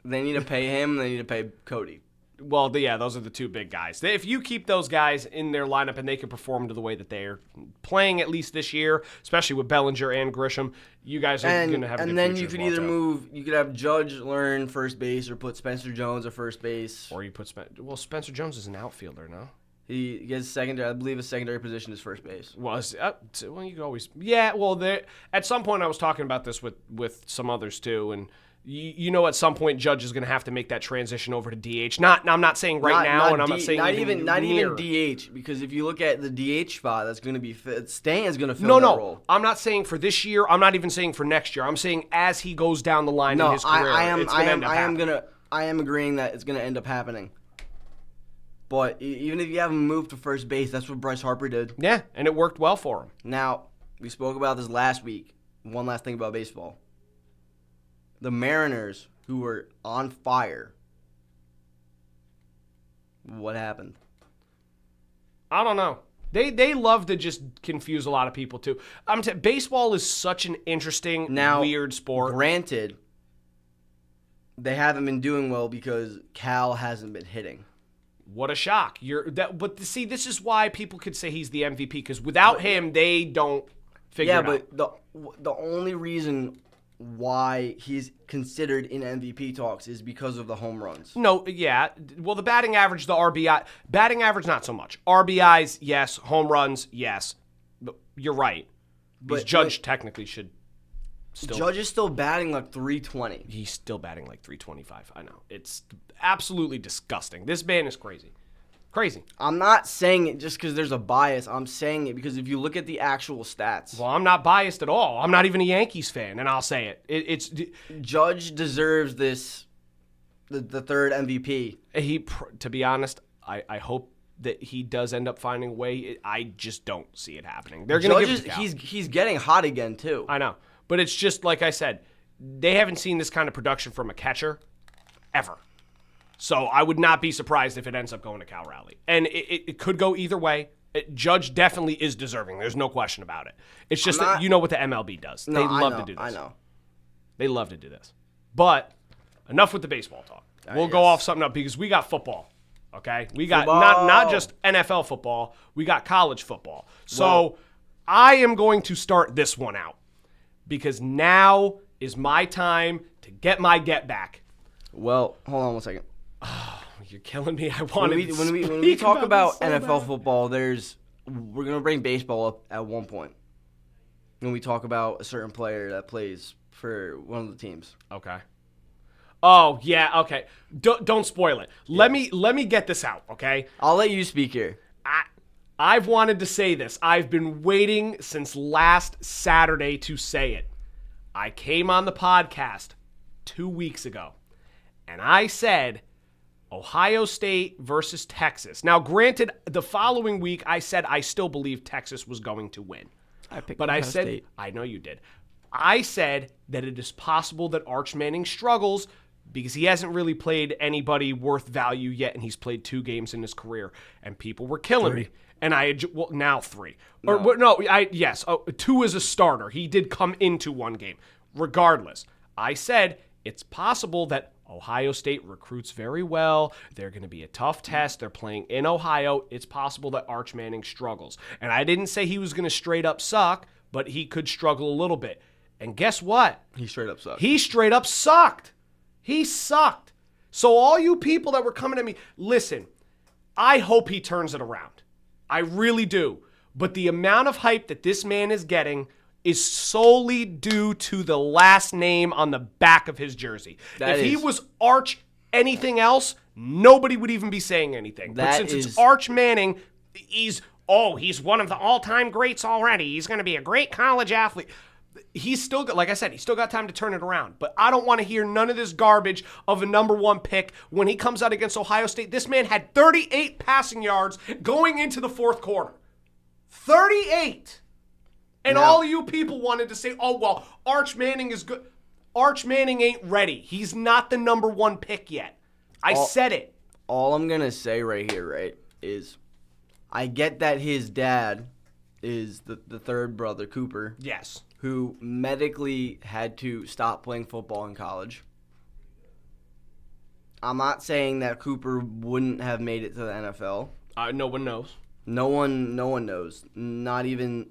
They need to pay him. They need to pay Cody. Well, yeah, those are the two big guys. If you keep those guys in their lineup and they can perform to the way that they're playing at least this year, especially with Bellinger and Grisham, you guys are going to have a good And then future you could as well, either too. move, you could have Judge learn first base or put Spencer Jones at first base. Or you put Spencer Jones is an outfielder, no? He gets secondary. I believe his secondary position is first base. Well, you could always... Yeah, well, at some point I was talking about this with some others, too, and... You know, at some point, Judge is going to have to make that transition over to DH. I'm not saying now, and I'm not saying not even DH, because if you look at the DH spot, that's going to be Stan is going to fill that role. I'm not saying for this year. I'm not even saying for next year. I'm saying as he goes down the line in his career, it's going to end up happening. I am agreeing that it's going to end up happening. But even if you have him moved to first base, that's what Bryce Harper did. Yeah, and it worked well for him. Now, we spoke about this last week. One last thing about baseball. The Mariners, who were on fire. What happened? I don't know. They love to just confuse a lot of people, too. Baseball is such an interesting, weird sport. Granted, they haven't been doing well because Cal hasn't been hitting. What a shock. But see, this is why people could say he's the MVP, because without him, they don't figure it out. Yeah, but the only reason why he's considered in MVP talks is because of the home runs. No, yeah. Well, the batting average, the RBI. Batting average, not so much. RBIs, yes. Home runs, yes. But you're right. But Judge technically should still... Judge is still batting like 320. He's still batting like 325. I know. It's absolutely disgusting. This man is crazy. Crazy. I'm not saying it just because there's a bias. I'm saying it because if you look at the actual stats. Well, I'm not biased at all. I'm not even a Yankees fan, and I'll say it. It's Judge deserves this, the third MVP. To be honest, I hope that he does end up finding a way. I just don't see it happening. They're going to give it to Cal. He's getting hot again, too. I know. But it's just, like I said, they haven't seen this kind of production from a catcher ever. So I would not be surprised if it ends up going to Cal Raleigh. And it could go either way. Judge definitely is deserving. There's no question about it. It's just that you know what the MLB does. They love to do this. I know. They love to do this. But enough with the baseball talk. We'll go off something up because we got football. Okay? We got not just NFL football. We got college football. So I am going to start this one out because now is my time to get my get back. Well, hold on one second. Oh, you're killing me. I wanted when we talk about NFL football, we're gonna bring baseball up at one point. When we talk about a certain player that plays for one of the teams. Okay. Oh yeah. Okay. Don't spoil it. Let me get this out. Okay. I'll let you speak here. I've wanted to say this. I've been waiting since last Saturday to say it. I came on the podcast 2 weeks ago, and I said Ohio State versus Texas. Now, granted, the following week I said I still believe Texas was going to win. I said, State. I know you did. I said that it is possible that Arch Manning struggles because he hasn't really played anybody worth value yet, and he's played 2 games in his career, and people were killing me. And now 3. No. Yes, 2 is a starter. He did come into 1 game. Regardless, I said it's possible that Ohio State recruits very well. They're going to be a tough test. They're playing in Ohio. It's possible that Arch Manning struggles. And I didn't say he was going to straight up suck, but he could struggle a little bit. And guess what? He straight up sucked. He straight up sucked. He sucked. So all you people that were coming at me, listen, I hope he turns it around. I really do. But the amount of hype that this man is getting is solely due to the last name on the back of his jersey. If he was Arch anything else, nobody would even be saying anything. But since it's Arch Manning, he's one of the all-time greats already. He's going to be a great college athlete. He's still got, like I said, he's still got time to turn it around. But I don't want to hear none of this garbage of a number 1 pick when he comes out against Ohio State. This man had 38 passing yards going into the 4th quarter. 38! And Now- all you people wanted to say, oh, well, Arch Manning is good. Arch Manning ain't ready. He's not the number 1 pick yet. I said it. All I'm going to say right here, right, is I get that his dad is the third brother, Cooper, Yes. who medically had to stop playing football in college. I'm not saying that Cooper wouldn't have made it to the NFL. No one knows. No one knows. Not even.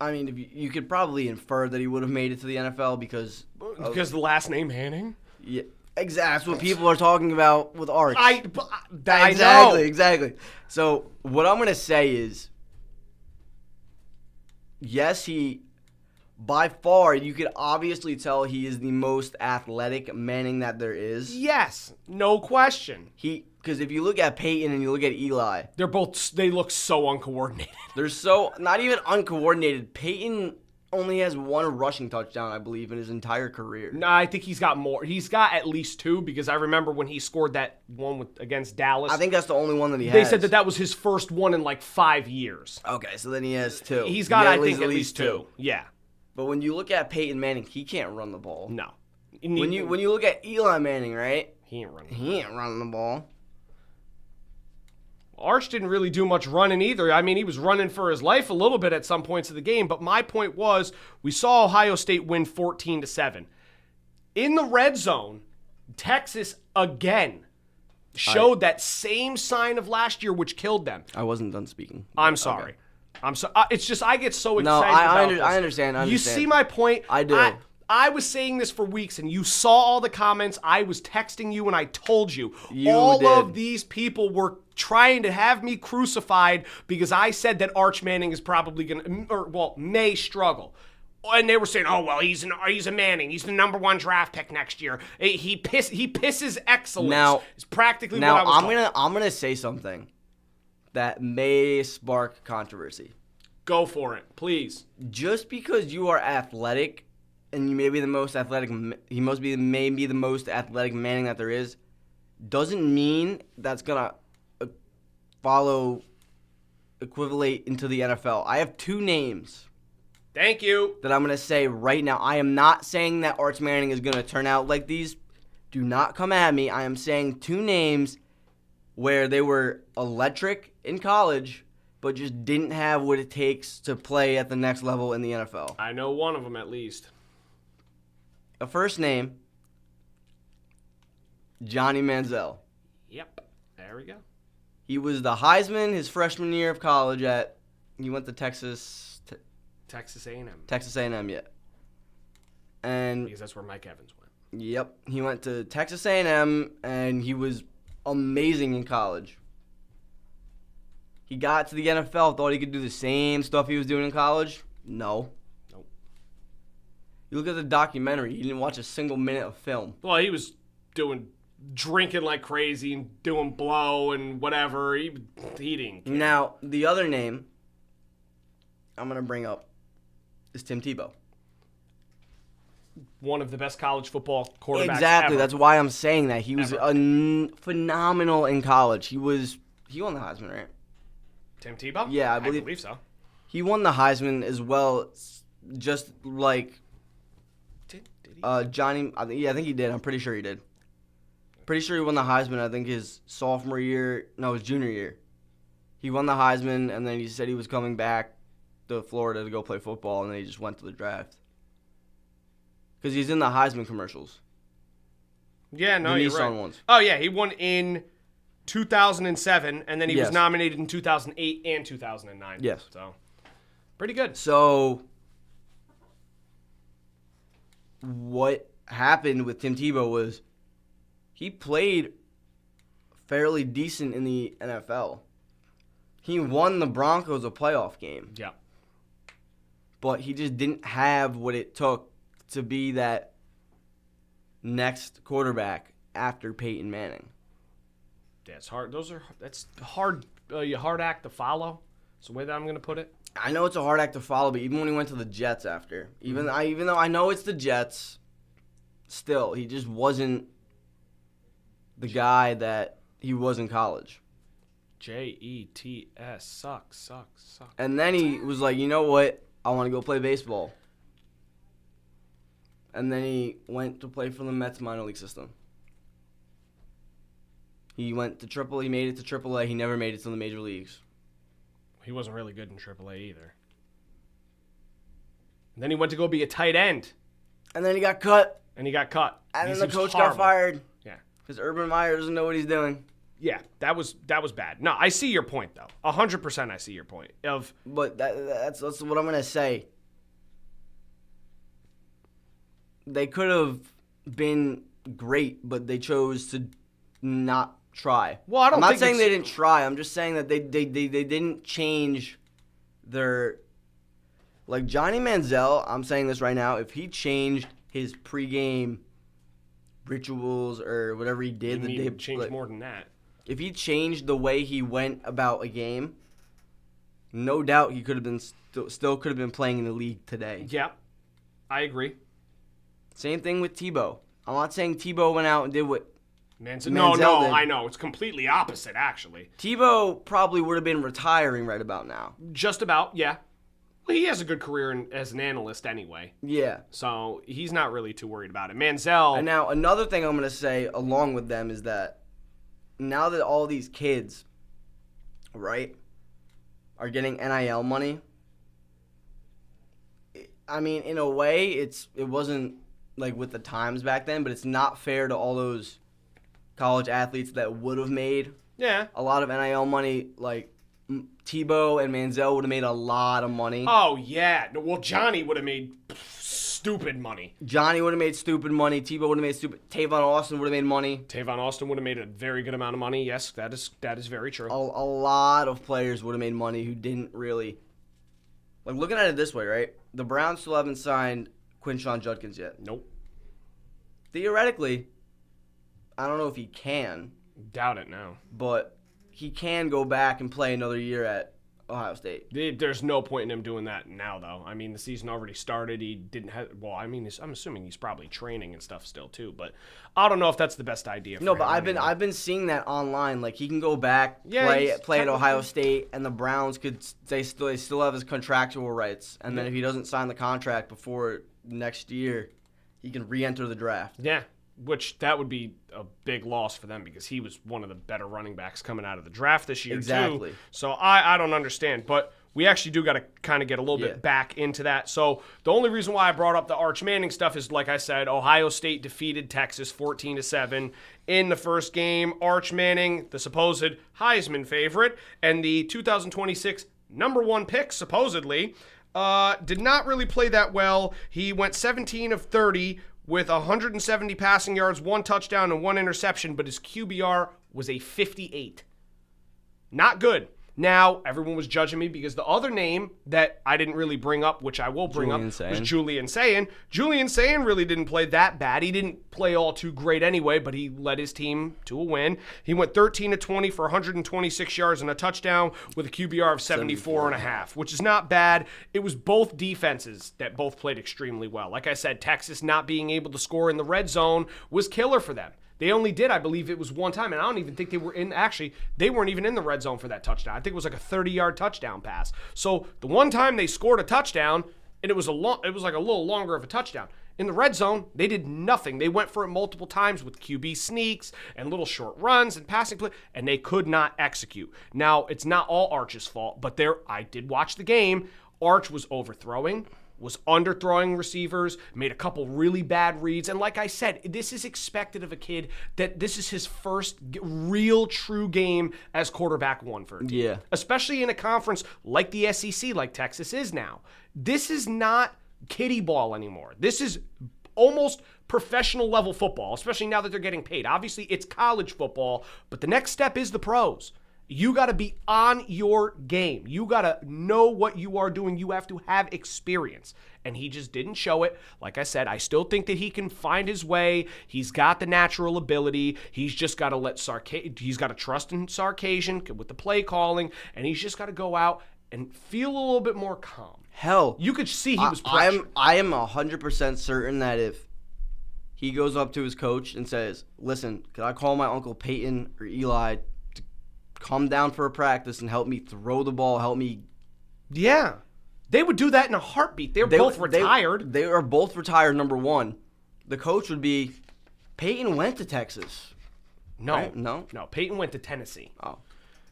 I mean, if you could probably infer that he would have made it to the NFL because The last name Manning? yeah, exactly. That's what people are talking about with Arch. I Exactly. So what I'm gonna say is, yes, he. By far, you could obviously tell he is the most athletic Manning that there is. Yes, no question. Because if you look at Peyton and you look at Eli, They look so uncoordinated. they're so not even uncoordinated. Peyton only has 1 rushing touchdown, I believe, in his entire career. No, I think he's got more. He's got at least 2 because I remember when he scored that one against Dallas. I think that's the only one that he has. they said that was his first one in like 5 years. Okay, so then he has 2. He's got, He I think, at least 2. Yeah. But when you look at Peyton Manning, he can't run the ball. No. When you look at Eli Manning, right? He ain't running. He ain't running the ball. Arch didn't really do much running either. I mean, he was running for his life a little bit at some points of the game, but my point was we saw Ohio State win 14-7. In the red zone, Texas again showed that same sign of last year which killed them. I wasn't done speaking. I'm sorry. I'm so. It's just I get so No, excited. I understand. You see my point? I do. I was saying this for weeks, and you saw all the comments. I was texting you, and I told you. You all did. of these people were trying to have me crucified because I said that Arch Manning is probably going to, may struggle. And they were saying, "Oh well, he's a Manning. He's the number 1 draft pick next year. He pisses excellence." Now, is practically what I was told. I'm gonna say something that may spark controversy. Go for it, please. Just because you are athletic, and you may be the most athletic, he must be maybe the most athletic Manning that there is, doesn't mean that's gonna equivalent into the NFL. I have 2 names. Thank you. That I'm going to say right now. I am not saying that Arch Manning is going to turn out like these. Do not come at me. I am saying 2 names where they were electric in college, but just didn't have what it takes to play at the next level in the NFL. I know one of them at least. The first name, Johnny Manziel. Yep. There we go. He was the Heisman his freshman year of college he went to Texas A&M. Texas A&M, yeah. And Because that's where Mike Evans went. yep, he went to Texas A&M, and he was amazing in college. He got to the NFL, thought he could do the same stuff he was doing in college. No. Nope. You look at the documentary, he didn't watch a single minute of film. Well, he was drinking like crazy and doing blow and whatever. He didn't care. Now, the other name I'm going to bring up is Tim Tebow. One of the best college football quarterbacks Exactly. ever. That's why I'm saying that. He was phenomenal in college. He won the Heisman, right? Tim Tebow? Yeah, I believe believe so. He won the Heisman as well, just like Did he? Johnny. I think he did. I'm pretty sure he did. Pretty sure he won the Heisman, I think, his his junior year. He won the Heisman, and then he said he was coming back to Florida to go play football, and then he just went to the draft. Because he's in the Heisman commercials. Yeah, no, the you're Nissan right. ones. Oh, yeah, he won in 2007, and then he was Yes. nominated in 2008 and 2009. Yes. So, pretty good. So, what happened with Tim Tebow was he played fairly decent in the NFL. He won the Broncos a playoff game, Yeah. but he just didn't have what it took to be that next quarterback after Peyton Manning. Yeah, it's hard. That's hard. A hard act to follow. That's the way that I'm going to put it. I know it's a hard act to follow, but even when he went to the Jets after, even though I know it's the Jets, still he just wasn't the guy that he was in college. Jets sucks. And then he was like, you know what? I want to go play baseball. And then he went to play for the Mets minor league system. He went to AAA. He made it to AAA. He never made it to the major leagues. He wasn't really good in AAA either. And then he went to go be a tight end. And then he got cut. And And He then the seems coach horrible. got fired. Yeah. Because Urban Meyer doesn't know what he's doing. Yeah, that was bad. No, I see your point, though. 100% I see your point. But that's what I'm going to say. They could have been great, but they chose to not try. Well, I don't I'm not think saying it's- they didn't try. I'm just saying that they didn't change their... Like Johnny Manziel, I'm saying this right now, if he changed his pregame rituals or whatever he did... You need to change more than that. If he changed the way he went about a game, no doubt he could have been still could have been playing in the league today. Yeah, I agree. Same thing with Tebow. I'm not saying Tebow went out and did what Manziel did. I know. It's completely opposite, actually. Tebow probably would have been retiring right about now. Just about, yeah. Well, he has a good career as an analyst anyway. Yeah. So he's not really too worried about it. Manziel. And now another thing I'm going to say along with them is that now that all these kids, right, are getting NIL money, I mean, in a way, it wasn't like with the times back then, but it's not fair to all those college athletes that would have made a lot of NIL money. Like Tebow and Manziel would have made a lot of money. Oh, yeah. Well, Johnny would have made stupid money. Johnny would have made stupid money. Tebow would have made stupid. Tavon Austin would have made money. Tavon Austin would have made a very good amount of money. Yes, that is very true. A lot of players would have made money who didn't really. Like, looking at it this way, right? The Browns still haven't signed Quinshon Judkins yet. Nope. Theoretically, I don't know if he can, Doubt it now. but he can go back and play another year at Ohio State. There's no point in him doing that now, though. I mean, the season already started. He didn't have. Well, I mean, I'm assuming he's probably training and stuff still too. But I don't know if that's the best idea. For No, him but anymore. I've been seeing that online. Like, he can go back, Yeah, he's play at Ohio technically- State, and the Browns they still have his contractual rights. And then if he doesn't sign the contract before next year, he can re-enter the draft. Yeah, which that would be a big loss for them because he was one of the better running backs coming out of the draft this year Exactly. too. So I don't understand, but we actually do got to kind of get a little Yeah. bit back into that. So the only reason why I brought up the Arch Manning stuff is, like I said, Ohio State defeated Texas 14-7 in the first game. Arch Manning, the supposed Heisman favorite and the 2026 #1 pick, supposedly, did not really play that well. He went 17 of 30 with 170 passing yards, 1 touchdown, and 1 interception, but his QBR was a 58. Not good. Now, everyone was judging me because the other name that I didn't really bring up, which I will bring up, was Julian Sayin. Julian Sayin really didn't play that bad. He didn't play all too great anyway, but he led his team to a win. He went 13 of 20 for 126 yards and a touchdown with a QBR of 74.5, which is not bad. It was both defenses that both played extremely well. Like I said, Texas not being able to score in the red zone was killer for them. They only did, I believe it was one time, and I don't even think they were in, actually, they weren't even in the red zone for that touchdown. I think it was like a 30-yard touchdown pass. So the one time they scored a touchdown, and it was like a little longer of a touchdown. In the red zone, they did nothing. They went for it multiple times with QB sneaks and little short runs and passing play, and they could not execute. Now, it's not all Arch's fault, but I did watch the game. Arch was overthrowing, was underthrowing receivers, made a couple really bad reads. And like I said, this is expected of a kid that this is his first real true game as quarterback one for a team. Yeah. Especially in a conference like the SEC, like Texas is now. This is not kiddie ball anymore. This is almost professional level football, especially now that they're getting paid. Obviously, it's college football, but the next step is the pros. You got to be on your game. You got to know what you are doing. You have to have experience. And he just didn't show it. Like I said, I still think that he can find his way. He's got the natural ability. He's just got to he's got to trust in Sarkisian with the play calling, and he's just got to go out and feel a little bit more calm. Hell, You could see he was pressured. I am 100% certain that if he goes up to his coach and says, "Listen, could I call my Uncle Peyton or Eli to come down for a practice and help me throw the ball, help me. Yeah. They would do that in a heartbeat. They're both retired. They are both retired, number one. The coach would be, Peyton went to Texas. No. Right? No? No, Peyton went to Tennessee. Oh,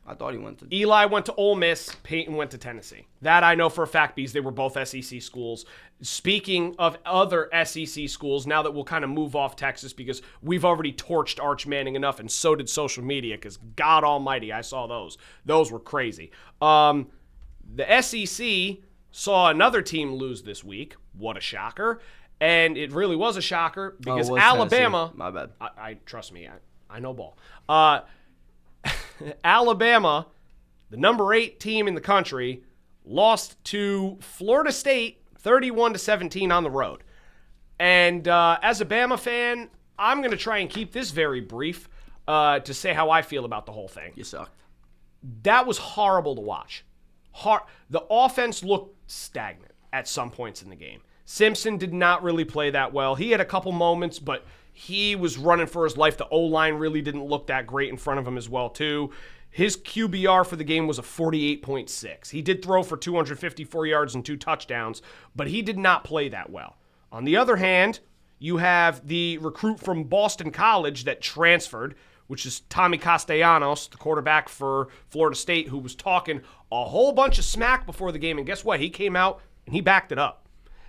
I thought he went to. Eli went to Ole Miss. Peyton went to Tennessee. That I know for a fact because they were both SEC schools. Speaking of other SEC schools, now that we'll kind of move off Texas because we've already torched Arch Manning enough, and so did social media because God almighty, I saw those. Those were crazy. The SEC saw another team lose this week. What a shocker. And it really was a shocker because Alabama. Tennessee. My bad. I trust me. I know ball. Alabama, the number 8 team in the country, lost to Florida State 31-17 on the road. And as a Bama fan, I'm going to try and keep this very brief to say how I feel about the whole thing. You sucked. That was horrible to watch. The offense looked stagnant at some points in the game. Simpson did not really play that well. He had a couple moments, but he was running for his life. The O-line really didn't look that great in front of him as well, too. His QBR for the game was a 48.6. He did throw for 254 yards and 2 touchdowns, but he did not play that well. On the other hand, you have the recruit from Boston College that transferred, which is Tommy Castellanos, the quarterback for Florida State, who was talking a whole bunch of smack before the game. And guess what? He came out and he backed it up.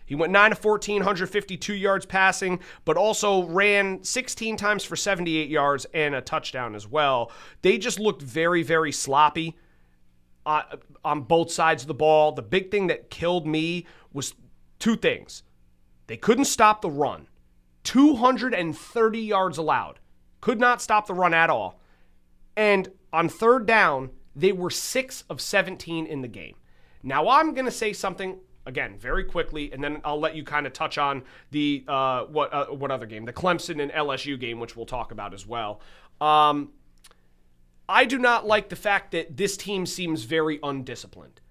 He went 9 of 14, 152 yards passing, but also ran 16 times for 78 yards and a touchdown as well. They just looked very, very sloppy on both sides of the ball. The big thing that killed me was 2 things. They couldn't stop the run. 230 yards allowed. Could not stop the run at all. And on third down, they were 6 of 17 in the game. Now I'm going to say something, again, very quickly, and then I'll let you kind of touch on the what other game? The Clemson and LSU game, which we'll talk about as well. I do not like the fact that this team seems very undisciplined.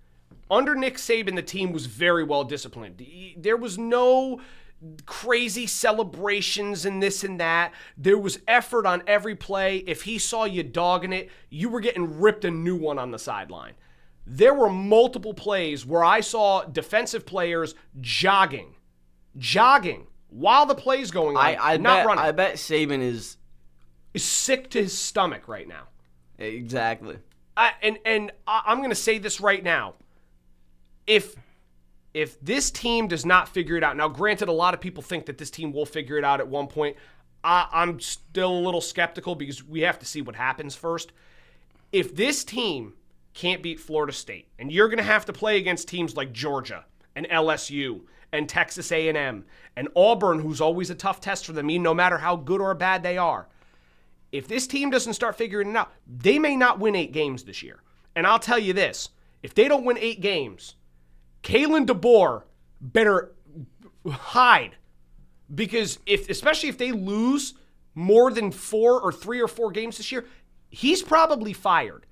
Under Nick Saban, the team was very well disciplined. There was no crazy celebrations and this and that. There was effort on every play. If he saw you dogging it, you were getting ripped a new one on the sideline. There were multiple plays where I saw defensive players jogging while the play's going on, not running. I bet Saban is sick to his stomach right now. Exactly. And I'm going to say this right now. If this team does not figure it out, now granted, a lot of people think that this team will figure it out at one point. I'm still a little skeptical because we have to see what happens first. If this team can't beat Florida State, and you're going to have to play against teams like Georgia and LSU and Texas A&M and Auburn, who's always a tough test for them, no matter how good or bad they are. If this team doesn't start figuring it out, they may not win 8 games this year. And I'll tell you this, if they don't win 8 games, Kalen DeBoer better hide, because especially if they lose more than 3 or 4 games this year, he's probably fired.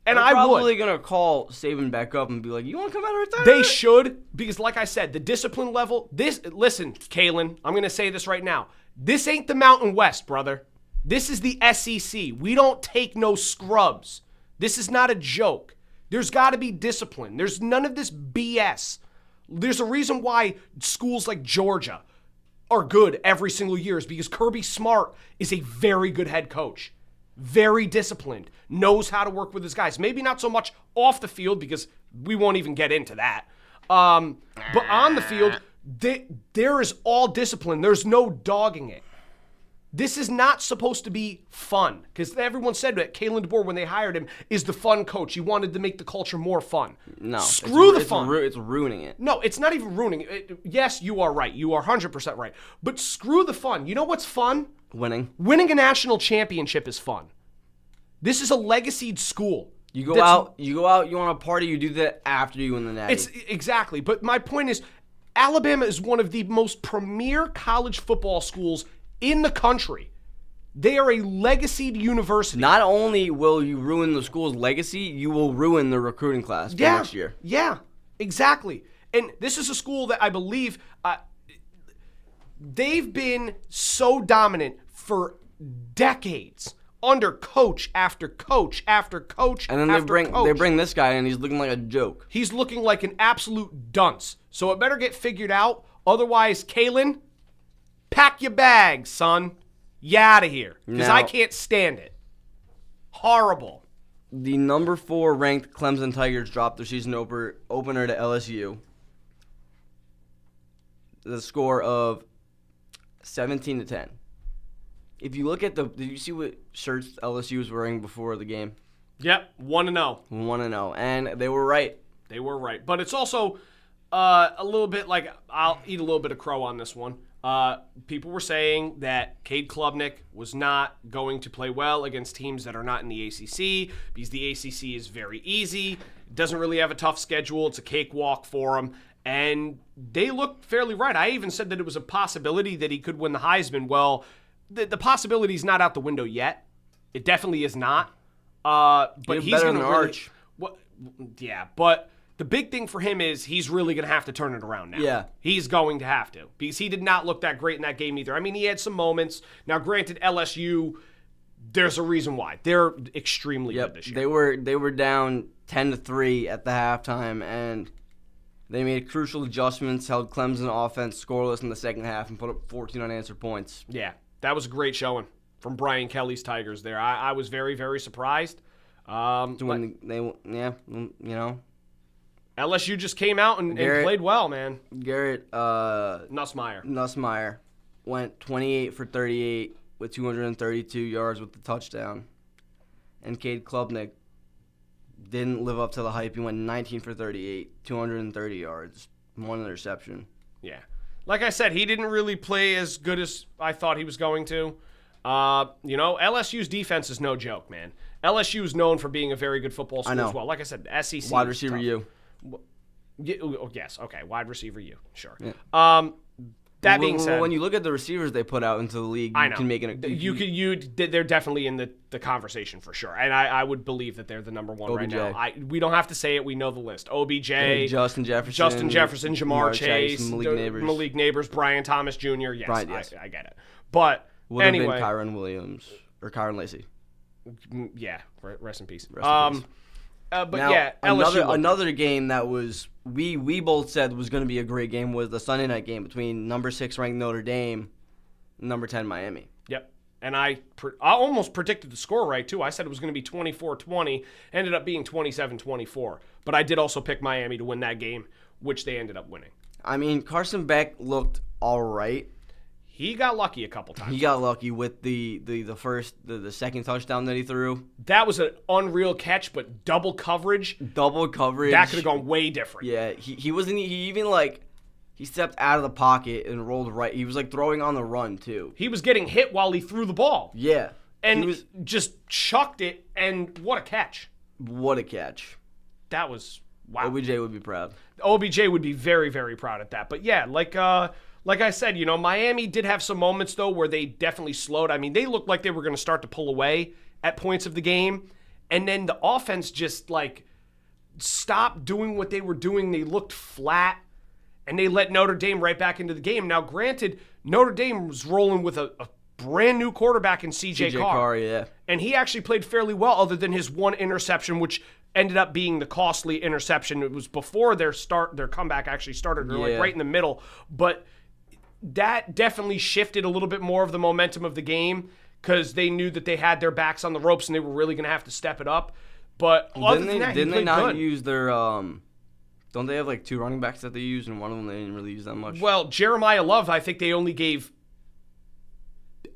And They're I would. probably going to call Saban back up and be like, you want to come out of retirement? They should, because like I said, the discipline level, listen, Kalen, I'm going to say this right now. This ain't the Mountain West, brother. This is the SEC. We don't take no scrubs. This is not a joke. There's got to be discipline. There's none of this BS. There's a reason why schools like Georgia are good every single year is because Kirby Smart is a very good head coach. Very disciplined, knows how to work with his guys. Maybe not so much off the field because we won't even get into that. But on the field, there is all discipline. There's no dogging it. This is not supposed to be fun because everyone said that Kalen DeBoer, when they hired him, is the fun coach. He wanted to make the culture more fun. No. Screw the fun. It's ruining it. No, it's not even ruining it. Yes, you are right. You are 100% right. But screw the fun. You know what's fun? Winning. Winning a national championship is fun. This is a legacied school. You go out, you want to party, you do that after you win the natty. Exactly. But my point is, Alabama is one of the most premier college football schools in the country. They are a legacied university. Not only will you ruin the school's legacy, you will ruin the recruiting class for next year. Yeah, exactly. And this is a school that I believe they've been so dominant for decades under coach after coach after coach And then after coach. they bring this guy in, he's looking like a joke. He's looking like an absolute dunce. So it better get figured out. Otherwise, Kalen, pack your bags, son. You out of here. Because I can't stand it. Horrible. The number 4 ranked Clemson Tigers dropped their season opener to LSU. The score of 17-10. If you look at did you see what shirts LSU was wearing before the game? Yep, 1-0. 1-0, and they were right. They were right. But it's also a little bit like, I'll eat a little bit of crow on this one. People were saying that Cade Klubnik was not going to play well against teams that are not in the ACC because the ACC is very easy. It doesn't really have a tough schedule. It's a cakewalk for him. And they looked fairly right. I even said that it was a possibility that he could win the Heisman. Well, the possibility is not out the window yet. It definitely is not. But he's going to Arch. Yeah, but the big thing for him is he's really going to have to turn it around now. Yeah. He's going to have to because he did not look that great in that game either. I mean, he had some moments. Now, granted, LSU, there's a reason why. They're extremely good this year. They were down 10-3 at the halftime, and they made crucial adjustments, held Clemson offense scoreless in the second half, and put up 14 unanswered points. Yeah, that was a great showing from Brian Kelly's Tigers there. I was very, very surprised. LSU just came out and played well, man. Garrett Nussmeier went 28 for 38 with 232 yards with the touchdown. And Cade Klubnik didn't live up to the hype. He went 19 for 38, 230 yards, 1 interception. Yeah. Like I said, he didn't really play as good as I thought he was going to. LSU's defense is no joke, man. LSU is known for being a very good football school as well. Like I said, the SEC. Wide receiver U. Yes, okay, wide receiver U, sure. Yeah. That being said, when you look at the receivers they put out into the league, I know. Can make it. They're definitely in the conversation for sure, and I would believe that they're the number one OBJ. right now. We don't have to say it; we know the list. OBJ, Justin Jefferson, Jamar Chase, Malik Neighbors, Brian Thomas Jr. Yes, yes. I get it. But would anyway, have been Kyron Williams or Kyron Lacey. Yeah, rest in peace. Rest in peace. But now, yeah, LSU another game that was we both said was going to be a great game was the Sunday night game between number 6 ranked Notre Dame, and number 10 Miami. Yep, and I almost predicted the score right too. I said it was going to be 24-20, ended up being 27-24. But I did also pick Miami to win that game, which they ended up winning. I mean, Carson Beck looked all right. He got lucky a couple times. He got lucky with the second touchdown that he threw. That was an unreal catch, but double coverage. Double coverage. That could have gone way different. Yeah, he stepped out of the pocket and rolled right. He was like throwing on the run too. He was getting hit while he threw the ball. Yeah. And just chucked it, and what a catch. What a catch. That was, wow. OBJ would be proud. OBJ would be very, very proud at that. But yeah, like I said, Miami did have some moments, though, where they definitely slowed. I mean, they looked like they were going to start to pull away at points of the game. And then the offense just, stopped doing what they were doing. They looked flat, and they let Notre Dame right back into the game. Now, granted, Notre Dame was rolling with a brand-new quarterback in C.J. Carr. Yeah. And he actually played fairly well, other than his one interception, which ended up being the costly interception. It was before their comeback actually started, right in the middle. But that definitely shifted a little bit more of the momentum of the game because they knew that they had their backs on the ropes and they were really going to have to step it up. But other than that, didn't he they not good. use their don't they have 2 running backs that they use, and one of them they didn't really use that much? Well, Jeremiah Love, I think they only gave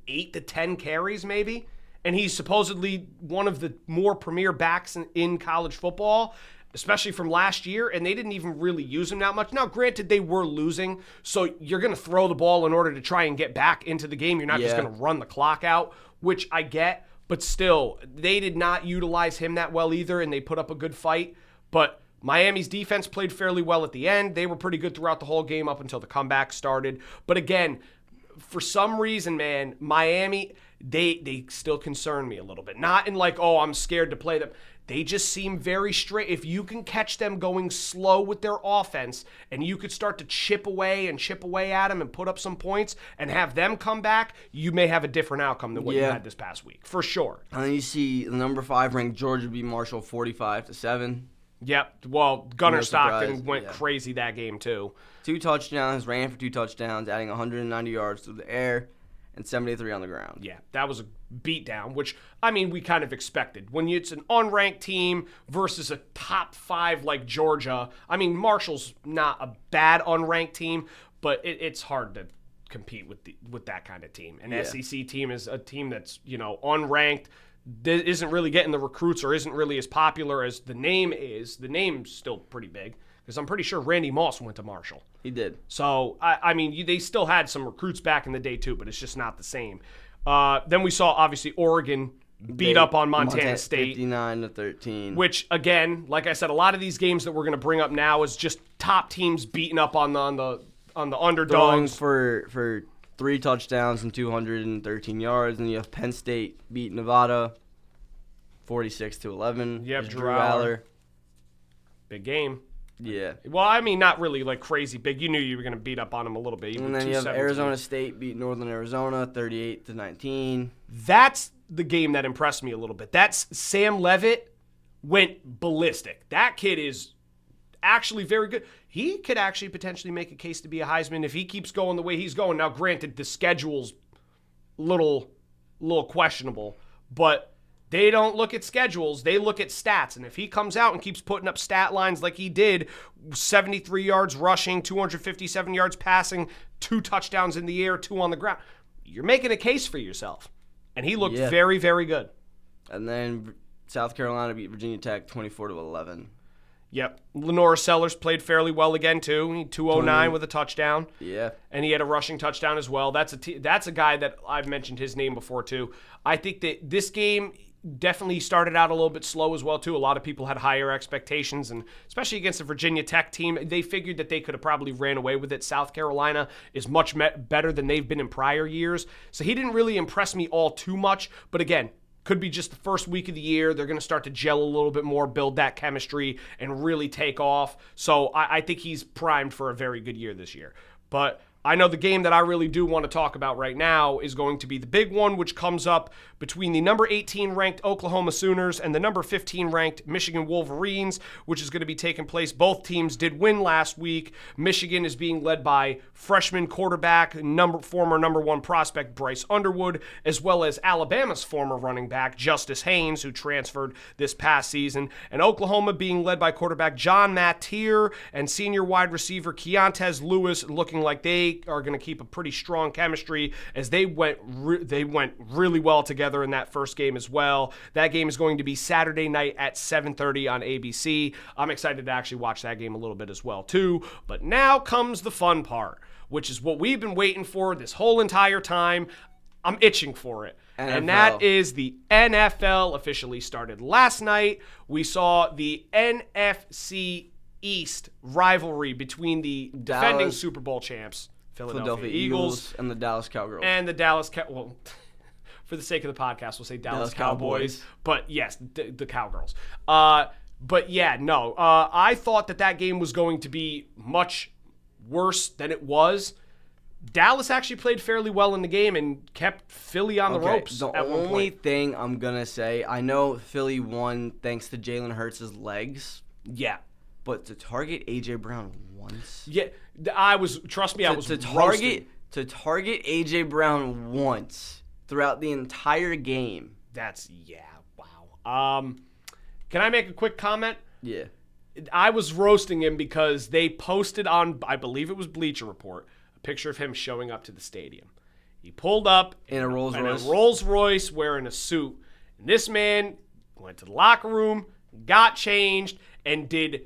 8 to 10 carries maybe, and he's supposedly one of the more premier backs in college football, especially from last year, and they didn't even really use him that much. Now, granted, they were losing, so you're going to throw the ball in order to try and get back into the game. You're not just going to run the clock out, which I get, but still, they did not utilize him that well either, and they put up a good fight. But Miami's defense played fairly well at the end. They were pretty good throughout the whole game up until the comeback started. But again, for some reason, man, Miami, they still concern me a little bit. Not in I'm scared to play them. They just seem very straight. If you can catch them going slow with their offense and you could start to chip away at them and put up some points and have them come back, you may have a different outcome than what you had this past week, for sure. And then you see the number 5 ranked Georgia beat Marshall 45-7. Yep. Well, Gunnar No Stockton surprise, went crazy that game too. 2 touchdowns, ran for 2 touchdowns, adding 190 yards through the air and 73 on the ground. Yeah, that was a beatdown, which, I mean, we kind of expected. When it's an unranked team versus a top 5 like Georgia, I mean, Marshall's not a bad unranked team, but it's hard to compete with that kind of team. An SEC team is a team that's, unranked, isn't really getting the recruits or isn't really as popular as the name is. The name's still pretty big because I'm pretty sure Randy Moss went to Marshall. He did. So, I mean, they still had some recruits back in the day too, but it's just not the same. Then we saw, obviously, Oregon beat up on Montana State. 59-13. Which, again, like I said, a lot of these games that we're going to bring up now is just top teams beating up on the underdogs. Throwing for 3 touchdowns and 213 yards. And you have Penn State beat Nevada 46-11. Yep, Drew Aller. Big game. Yeah. Well, I mean, not really like crazy big. You knew you were going to beat up on them a little bit. And then you have Arizona State beat Northern Arizona 38-19. That's the game that impressed me a little bit. That's Sam Leavitt went ballistic. That kid is actually very good. He could actually potentially make a case to be a Heisman if he keeps going the way he's going. Now, granted, the schedule's little questionable, but they don't look at schedules. They look at stats. And if he comes out and keeps putting up stat lines like he did, 73 yards rushing, 257 yards passing, 2 touchdowns in the air, 2 on the ground, you're making a case for yourself. And he looked very, very good. And then South Carolina beat Virginia Tech 24-11. Yep. Lenora Sellers played fairly well again, too. He 209 with a touchdown. Yeah. And he had a rushing touchdown as well. That's a guy that I've mentioned his name before, too. I think that this game definitely started out a little bit slow as well, too. A lot of people had higher expectations, and especially against the Virginia Tech team, they figured that they could have probably ran away with it. South Carolina is much better than they've been in prior years. So he didn't really impress me all too much. But again, could be just the first week of the year. They're going to start to gel a little bit more, build that chemistry, and really take off. So I think he's primed for a very good year this year. But I know the game that I really do want to talk about right now is going to be the big one, which comes up between the number 18 ranked Oklahoma Sooners and the number 15 ranked Michigan Wolverines, which is going to be taking place. Both teams did win last week. Michigan is being led by freshman quarterback, former number 1 prospect Bryce Underwood, as well as Alabama's former running back Justice Haynes, who transferred this past season. And Oklahoma being led by quarterback John Mateer and senior wide receiver Keontez Lewis, looking like they are going to keep a pretty strong chemistry as they went really well together in that first game as well. That game is going to be Saturday night at 7:30 on ABC. I'm excited to actually watch that game a little bit as well too. But now comes the fun part, which is what we've been waiting for this whole entire time. I'm itching for it. NFL. And that is the NFL officially started last night. We saw the NFC East rivalry between the defending Super Bowl champs, Philadelphia Eagles, and the Dallas Cowgirls. And the Dallas well, for the sake of the podcast, we'll say Dallas Cowboys. But yes, the Cowgirls. But yeah, no. I thought that game was going to be much worse than it was. Dallas actually played fairly well in the game and kept Philly on the ropes at one point. The only thing I'm going to say, I know Philly won thanks to Jalen Hurts' legs. Yeah. But to target A.J. Brown once. Yeah, I was roasting. To target A.J. Brown once throughout the entire game. Wow. Can I make a quick comment? Yeah. I was roasting him because they posted on, I believe it was Bleacher Report, a picture of him showing up to the stadium. He pulled up in a Rolls Royce wearing a suit. And this man went to the locker room, got changed, and did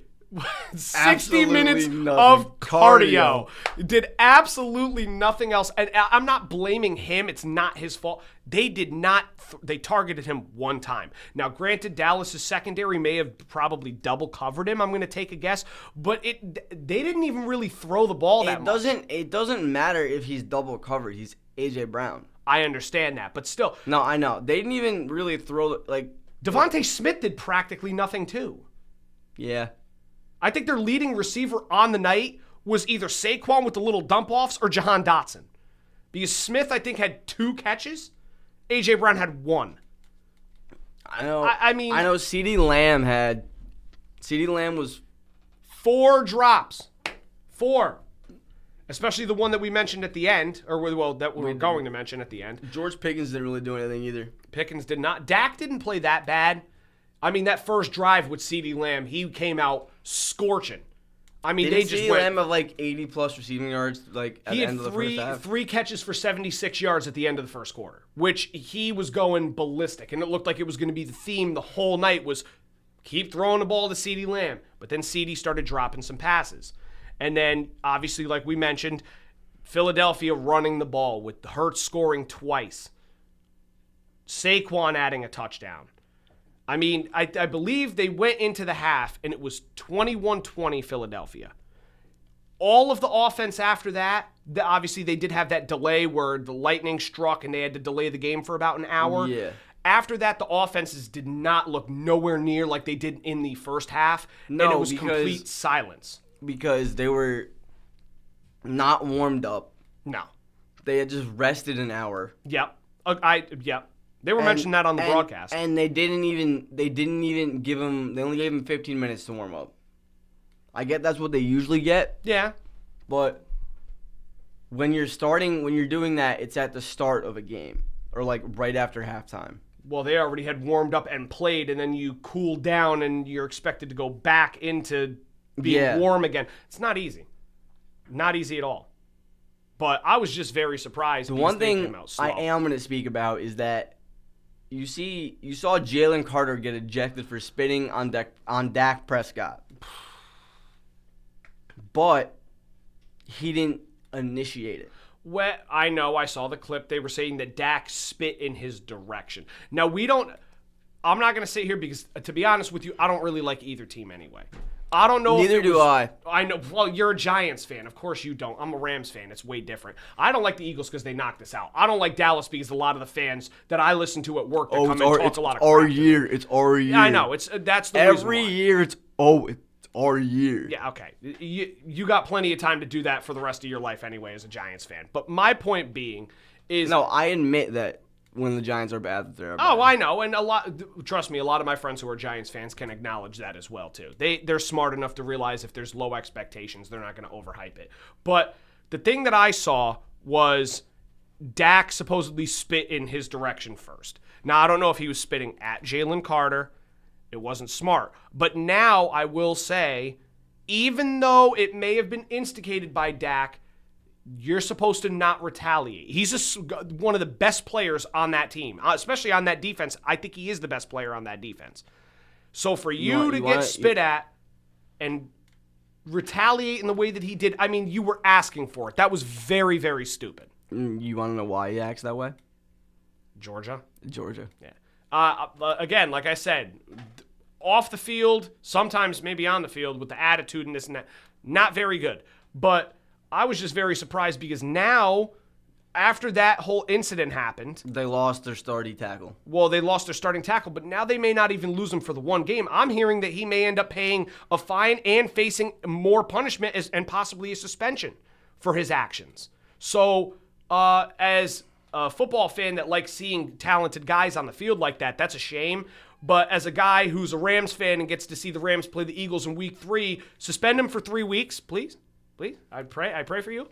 60 minutes of cardio. Did absolutely nothing else. And I'm not blaming him. It's not his fault. They did not. They targeted him one time. Now, granted, Dallas' secondary may have probably double covered him. I'm going to take a guess. But they didn't even really throw the ball that much. It doesn't matter if he's double covered. He's A.J. Brown. I understand that. But still. No, I know. They didn't even really throw, Devontae Smith did practically nothing too. Yeah. I think their leading receiver on the night was either Saquon with the little dump-offs or Jahan Dotson. Because Smith, I think, had 2 catches. A.J. Brown had 1. I know. I mean, I know CeeDee Lamb was 4 drops. 4. Especially the one that we mentioned at the end, or well, that we were going to mention at the end. George Pickens didn't really do anything either. Pickens did not. Dak didn't play that bad. I mean, that first drive with CeeDee Lamb, he came out scorching. I mean, Didn't they just CeeDee went. Lamb have like 80-plus receiving yards like at He the had end of the first half? 3 catches for 76 yards at the end of the first quarter, which he was going ballistic, and it looked like it was going to be the theme the whole night was keep throwing the ball to CeeDee Lamb. But then CeeDee started dropping some passes. And then, obviously, like we mentioned, Philadelphia running the ball with Hurts scoring twice. Saquon adding a touchdown. I mean, I believe they went into the half, and it was 21-20 Philadelphia. All of the offense after that, obviously they did have that delay where the lightning struck, and they had to delay the game for about an hour. Yeah. After that, the offenses did not look nowhere near like they did in the first half, and No, it was because- complete silence. Because they were not warmed up. No. They had just rested an hour. Yep. Yep. They were mentioning that on the broadcast. And they didn't even give him. They only gave him 15 minutes to warm up. I get that's what they usually get, Yeah. but when you're doing that, it's at the start of a game or like right after halftime. Well, they already had warmed up and played, and then you cool down, and you're expected to go back into being warm again. It's not easy. Not easy at all. But I was just very surprised. The because one they thing came out slow. I am going to speak about is that you saw Jalen Carter get ejected for spitting on Dak Prescott, but he didn't initiate it. Well, I know. I saw the clip. They were saying that Dak spit in his direction. Now, I'm not going to sit here because, to be honest with you, I don't really like either team anyway. I don't know. Neither do I. I know. Well, you're a Giants fan. Of course you don't. I'm a Rams fan. It's way different. I don't like the Eagles because they knocked us out. I don't like Dallas because a lot of the fans that I listen to at work that come and talk a lot of crap. It's our year. It's our year. Yeah, I know. That's the reason Every why. year it's our year. Yeah, okay. You got plenty of time to do that for the rest of your life anyway as a Giants fan. But my point being is... No, I admit that when the Giants are bad, they're bad. Oh, I know, and trust me, a lot of my friends who are Giants fans can acknowledge that as well too. They're smart enough to realize if there's low expectations, they're not going to overhype it. But the thing that I saw was Dak supposedly spit in his direction first. Now, I don't know if he was spitting at Jalen Carter. It wasn't smart. But now I will say, even though it may have been instigated by Dak, you're supposed to not retaliate. He's one of the best players on that team, especially on that defense. I think he is the best player on that defense. So for you to get spit at and retaliate in the way that he did, I mean, you were asking for it. That was very, very stupid. You want to know why he acts that way? Georgia? Yeah. Again, like I said, off the field, sometimes maybe on the field with the attitude and this and that, not very good. But I was just very surprised because now, after that whole incident happened, They lost their starting tackle. well, they lost their starting tackle, but now they may not even lose him for the one game. I'm hearing that he may end up paying a fine and facing more punishment and possibly a suspension for his actions. So, as a football fan that likes seeing talented guys on the field like that, that's a shame. But as a guy who's a Rams fan and gets to see the Rams play the Eagles in Week 3, suspend him for 3 weeks, please. Please, I pray for you.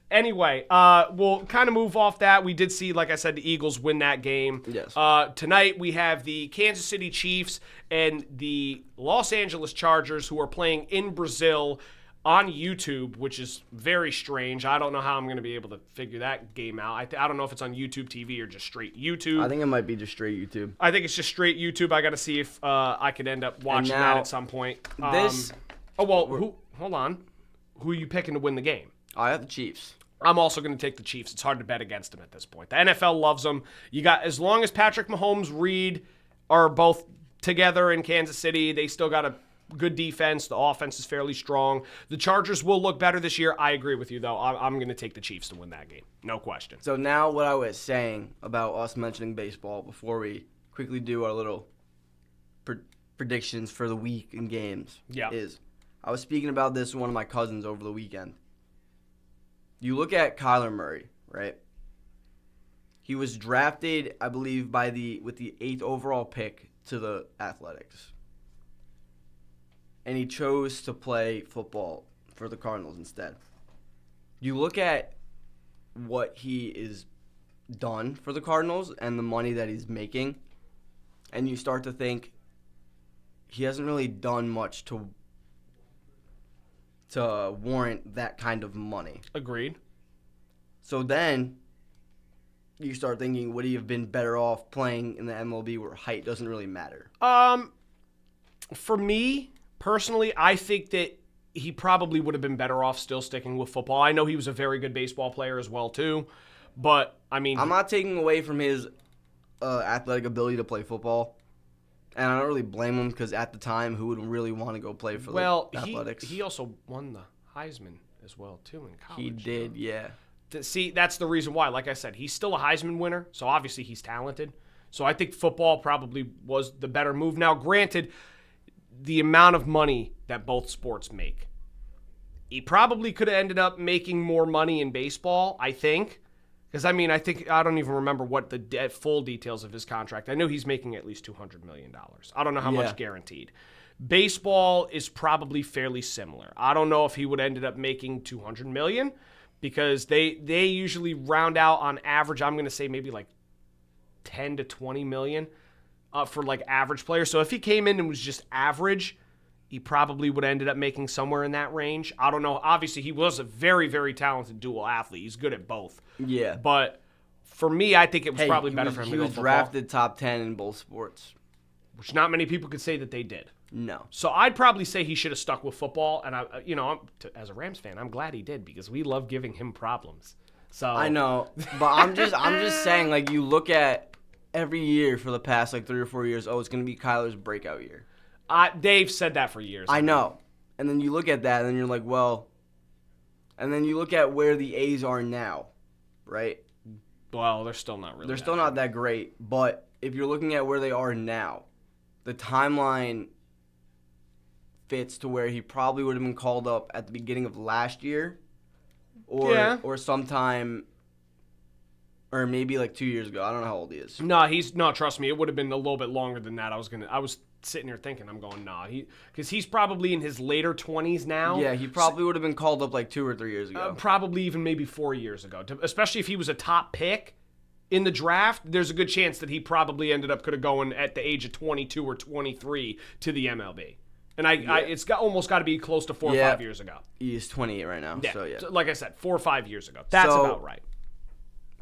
Anyway, we'll kind of move off that. We did see, like I said, the Eagles win that game. Yes. Tonight we have the Kansas City Chiefs and the Los Angeles Chargers who are playing in Brazil on YouTube, which is very strange. I don't know how I'm going to be able to figure that game out. I don't know if it's on YouTube TV or just straight YouTube. I think it might be just straight YouTube. I think it's just straight YouTube. I got to see if I could end up watching that at some point. Hold on. Who are you picking to win the game? I have the Chiefs. I'm also going to take the Chiefs. It's hard to bet against them at this point. The NFL loves them. You got, as long as Patrick Mahomes, Reed are both together in Kansas City, they still got a good defense. The offense is fairly strong. The Chargers will look better this year. I agree with you, though. I'm going to take the Chiefs to win that game. No question. So now what I was saying about us mentioning baseball before we quickly do our little predictions for the week in games. Yeah. I was speaking about this with one of my cousins over the weekend. You look at Kyler Murray, right? He was drafted, I believe, with the 8th overall pick to the Athletics. And he chose to play football for the Cardinals instead. You look at what he is done for the Cardinals and the money that he's making, and you start to think he hasn't really done much to warrant that kind of money. Agreed. So then you start thinking, would he have been better off playing in the MLB where height doesn't really matter? For me, personally, I think that he probably would have been better off still sticking with football. I know he was a very good baseball player as well, too. But, I mean... I'm not taking away from his athletic ability to play football. And I don't really blame him because at the time, who would really want to go play for the Athletics? He also won the Heisman as well, too, in college. He did, yeah. See, that's the reason why. Like I said, he's still a Heisman winner, so obviously he's talented. So I think football probably was the better move. Now, granted, the amount of money that both sports make, he probably could have ended up making more money in baseball, I think. Because, I mean, I don't even remember what the full details of his contract. I know he's making at least $200 million. I don't know how much guaranteed. Baseball is probably fairly similar. I don't know if he would have ended up making $200 million because they usually round out on average, I'm going to say maybe like 10 to 20 million for like average players. So if he came in and was just average, he probably would have ended up making somewhere in that range. I don't know. Obviously, he was a very, very talented dual athlete. He's good at both. Yeah. But for me, I think it was probably better for him to go He was drafted top 10 in both sports. Which not many people could say that they did. No. So I'd probably say he should have stuck with football. And, as a Rams fan, I'm glad he did because we love giving him problems. So I know. But I'm just saying, like, you look at every year for the past, like, 3 or 4 years, it's going to be Kyler's breakout year. They've said that for years. I know. And then you look at that, and then you're like, well... And then you look at where the A's are now, right? Well, they're still not really They're still not that great. But if you're looking at where they are now, the timeline fits to where he probably would have been called up at the beginning of last year. Or sometime... Or maybe like 2 years ago. I don't know how old he is. No, trust me, it would have been a little bit longer than that. I was sitting here thinking, I'm going, because he's probably in his later 20s now. Yeah, he probably would have been called up like 2 or 3 years ago. Probably even maybe 4 years ago. Especially if he was a top pick in the draft, there's a good chance that he probably could have gone at the age of 22 or 23 to the MLB. And it's almost got to be close to 4 or 5 years ago. He's 28 right now. Yeah. So, yeah. So, like I said, 4 or 5 years ago. That's about right.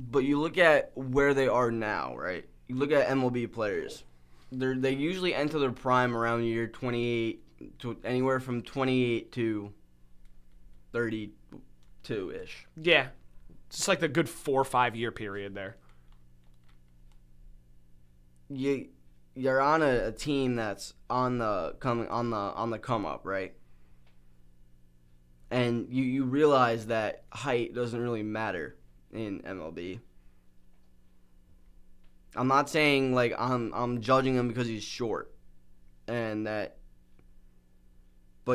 But you look at where they are now, right? You look at MLB players. They usually enter their prime around year 28, to anywhere from 28 to 32-ish. Yeah. It's like the good 4 or 5 year period there. You're on a team that's on the come up, right? And you realize that height doesn't really matter in MLB. I'm not saying like I'm judging him because he's short, but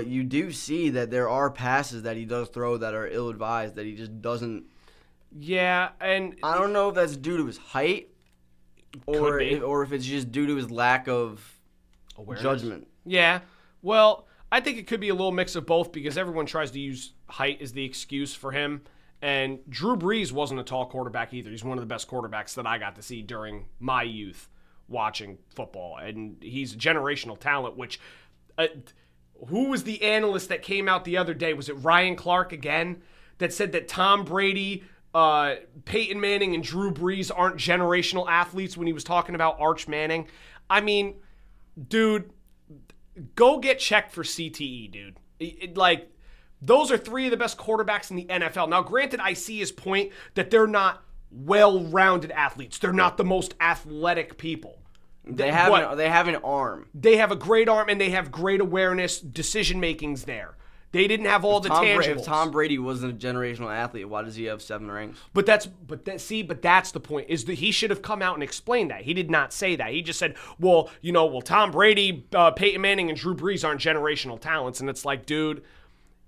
you do see that there are passes that he does throw that are ill-advised that he just doesn't. Yeah, and I don't know if that's due to his height or if it's just due to his lack of judgment. Yeah, well, I think it could be a little mix of both because everyone tries to use height as the excuse for him. And Drew Brees wasn't a tall quarterback either. He's one of the best quarterbacks that I got to see during my youth watching football. And he's a generational talent, which who was the analyst that came out the other day? Was it Ryan Clark again that said that Tom Brady, Peyton Manning, and Drew Brees aren't generational athletes when he was talking about Arch Manning? I mean, dude, go get checked for CTE, dude. Those are 3 of the best quarterbacks in the NFL. Now, granted, I see his point that they're not well-rounded athletes. They're not the most athletic people. They have an arm. They have a great arm, and they have great awareness, decision-making's there. They didn't have all the tangibles. If Tom Brady wasn't a generational athlete, why does he have 7 rings? But that's the point. Is that he should have come out and explained that. He did not say that. He just said, well, Tom Brady, Peyton Manning, and Drew Brees aren't generational talents. And it's like, dude,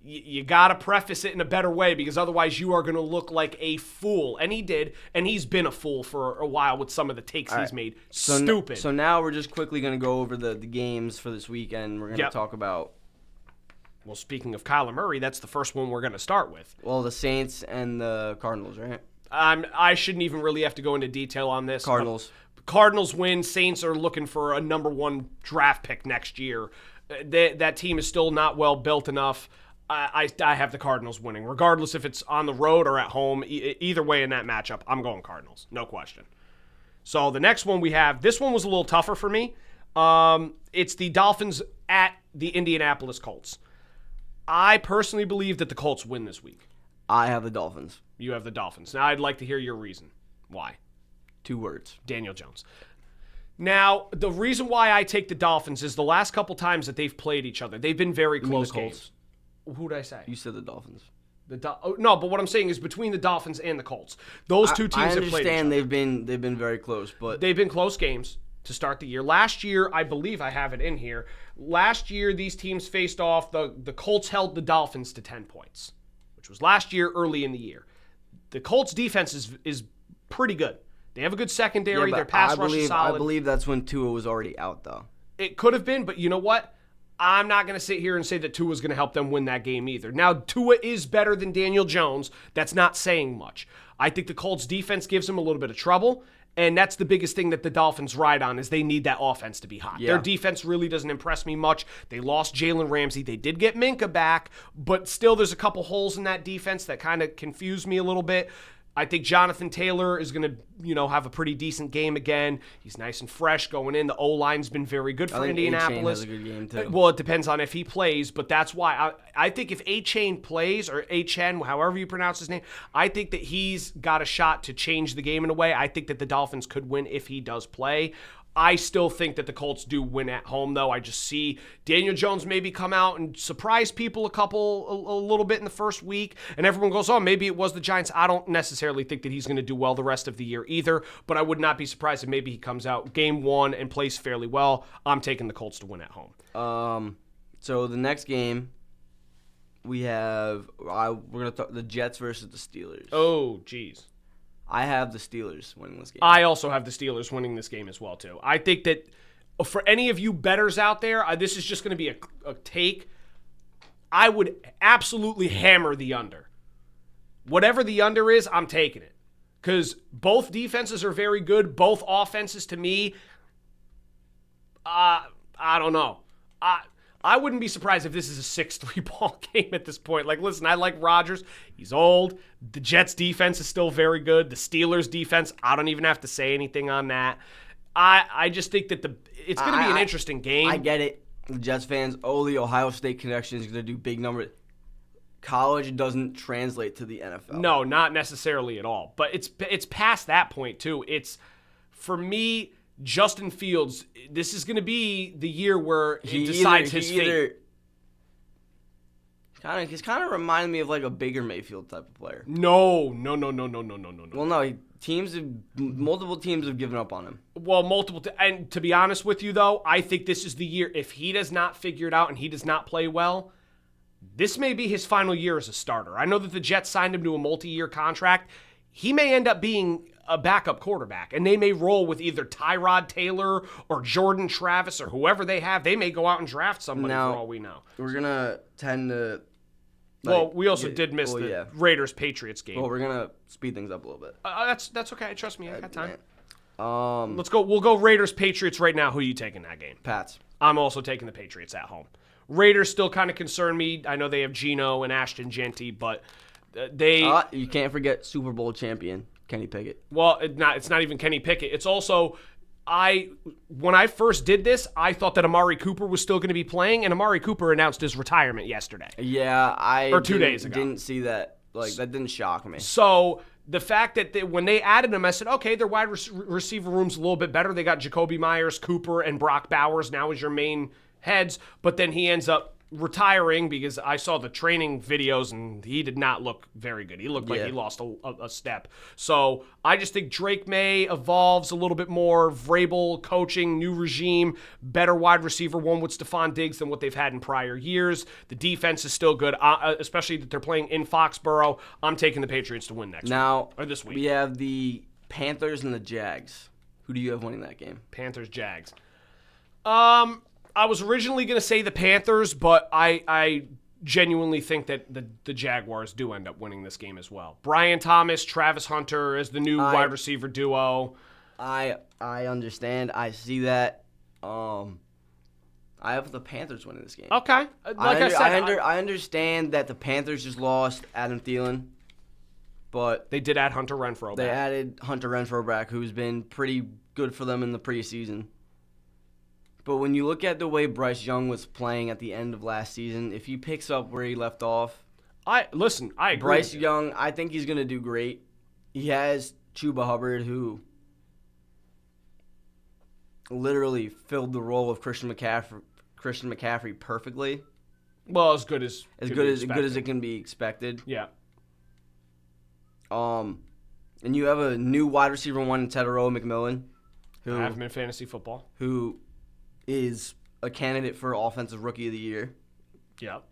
you got to preface it in a better way, because otherwise you are going to look like a fool. And he did, and he's been a fool for a while with some of the takes he's made. Stupid. So now we're just quickly going to go over the games for this weekend. We're going to talk about... Well, speaking of Kyler Murray, that's the first one we're going to start with. Well, the Saints and the Cardinals, right? I shouldn't even really have to go into detail on this. Cardinals. Cardinals win. Saints are looking for a number 1 draft pick next year. That team is still not well built enough. I have the Cardinals winning, regardless if it's on the road or at home. Either way in that matchup, I'm going Cardinals, no question. So the next one we have, this one was a little tougher for me. It's the Dolphins at the Indianapolis Colts. I personally believe that the Colts win this week. I have the Dolphins. You have the Dolphins. Now, I'd like to hear your reason. Why? 2 words. Daniel Jones. Now, the reason why I take the Dolphins is the last couple times that they've played each other, they've been very close games. Who did I say? You said the Dolphins. No, but what I'm saying is between the Dolphins and the Colts. Those two teams have played each other. I understand they've been very close, but... They've been close games to start the year. Last year, I believe I have it in here. Last year, these teams faced off. The Colts held the Dolphins to 10 points, which was last year early in the year. The Colts' defense is pretty good. They have a good secondary. Their pass rush is solid. I believe that's when Tua was already out, though. It could have been, but you know what? I'm not going to sit here and say that Tua is going to help them win that game either. Now, Tua is better than Daniel Jones. That's not saying much. I think the Colts' defense gives them a little bit of trouble. And that's the biggest thing that the Dolphins ride on, is they need that offense to be hot. Yeah. Their defense really doesn't impress me much. They lost Jalen Ramsey. They did get Minka back, but still there's a couple holes in that defense that kind of confuse me a little bit. I think Jonathan Taylor is going to, have a pretty decent game again. He's nice and fresh going in. The O-line's been very good for Indianapolis. A-Chain has a good game too. Well, it depends on if he plays, but that's why I think if A-Chain plays, or A-Chen, however you pronounce his name, I think that he's got a shot to change the game in a way. I think that the Dolphins could win if he does play. I still think that the Colts do win at home, though. I just see Daniel Jones maybe come out and surprise people a little bit in the first week, and everyone goes, oh, maybe it was the Giants. I don't necessarily think that he's going to do well the rest of the year either, but I would not be surprised if maybe he comes out game 1 and plays fairly well. I'm taking the Colts to win at home. So the next game we have, we're going to talk the Jets versus the Steelers. Oh, geez. I have the Steelers winning this game. I also have the Steelers winning this game as well, too. I think that for any of you bettors out there, this is just going to be a take. I would absolutely hammer the under. Whatever the under is, I'm taking it. Because both defenses are very good. Both offenses, to me, I don't know. I wouldn't be surprised if this is a 6-3 ball game at this point. Like, listen, I like Rodgers. He's old. The Jets' defense is still very good. The Steelers' defense, I don't even have to say anything on that. I just think that it's going to be an interesting game. I get it. The Jets fans, the Ohio State connection is going to do big numbers. College doesn't translate to the NFL. No, not necessarily at all. But it's past that point, too. It's, for me, Justin Fields, this is going to be the year where he decides his fate. He's kind of reminding me of like a Baker Mayfield type of player. No. Well, no, multiple teams have given up on him. Well, and to be honest with you, though, I think this is the year. If he does not figure it out and he does not play well, this may be his final year as a starter. I know that the Jets signed him to a multi-year contract. He may end up being a backup quarterback, and they may roll with either Tyrod Taylor or Jordan Travis or whoever they have. They may go out and draft somebody for all we know. We're going to tend to... we also did miss the Raiders-Patriots game. Well, we're going to speed things up a little bit. That's okay. Trust me. I got time. Let's go. We'll go Raiders-Patriots right now. Who are you taking that game? Pats. I'm also taking the Patriots at home. Raiders still kind of concern me. I know they have Geno and Ashton Genty, but they... you can't forget Super Bowl champion Kenny Pickett. Well, it's not even Kenny Pickett. It's also... when I first did this, I thought that Amari Cooper was still going to be playing, and Amari Cooper announced his retirement yesterday. Yeah, or 2 days ago. Didn't see that. That didn't shock me. So the fact that when they added him, I said, okay, their wide receiver room's a little bit better. They got Jacoby Myers, Cooper, and Brock Bowers now as your main heads, but then he ends up retiring because I saw the training videos and he did not look very good. He looked like he lost a step. So I just think Drake May evolves a little bit more. Vrabel coaching, new regime, better wide receiver one with Stephon Diggs than what they've had in prior years. The defense is still good, especially that they're playing in Foxborough. I'm taking the Patriots to win next week, or this week. We have the Panthers and the Jags. Who do you have winning that game? Panthers, Jags. I was originally going to say the Panthers, but I genuinely think that the Jaguars do end up winning this game as well. Brian Thomas, Travis Hunter as the new wide receiver duo. I understand. I see that. I have the Panthers winning this game. Okay. I understand that the Panthers just lost Adam Thielen, but they did add Hunter Renfrow back. They added Hunter Renfrow back, who's been pretty good for them in the preseason. But when you look at the way Bryce Young was playing at the end of last season, if he picks up where he left off, I agree. Bryce Young, I think he's going to do great. He has Chuba Hubbard, who literally filled the role of Christian McCaffrey perfectly. Well, as good as it can be expected. Yeah. And you have a new wide receiver one in Tedero McMillan, who I have him in fantasy football. Who is a candidate for Offensive Rookie of the Year. Yep.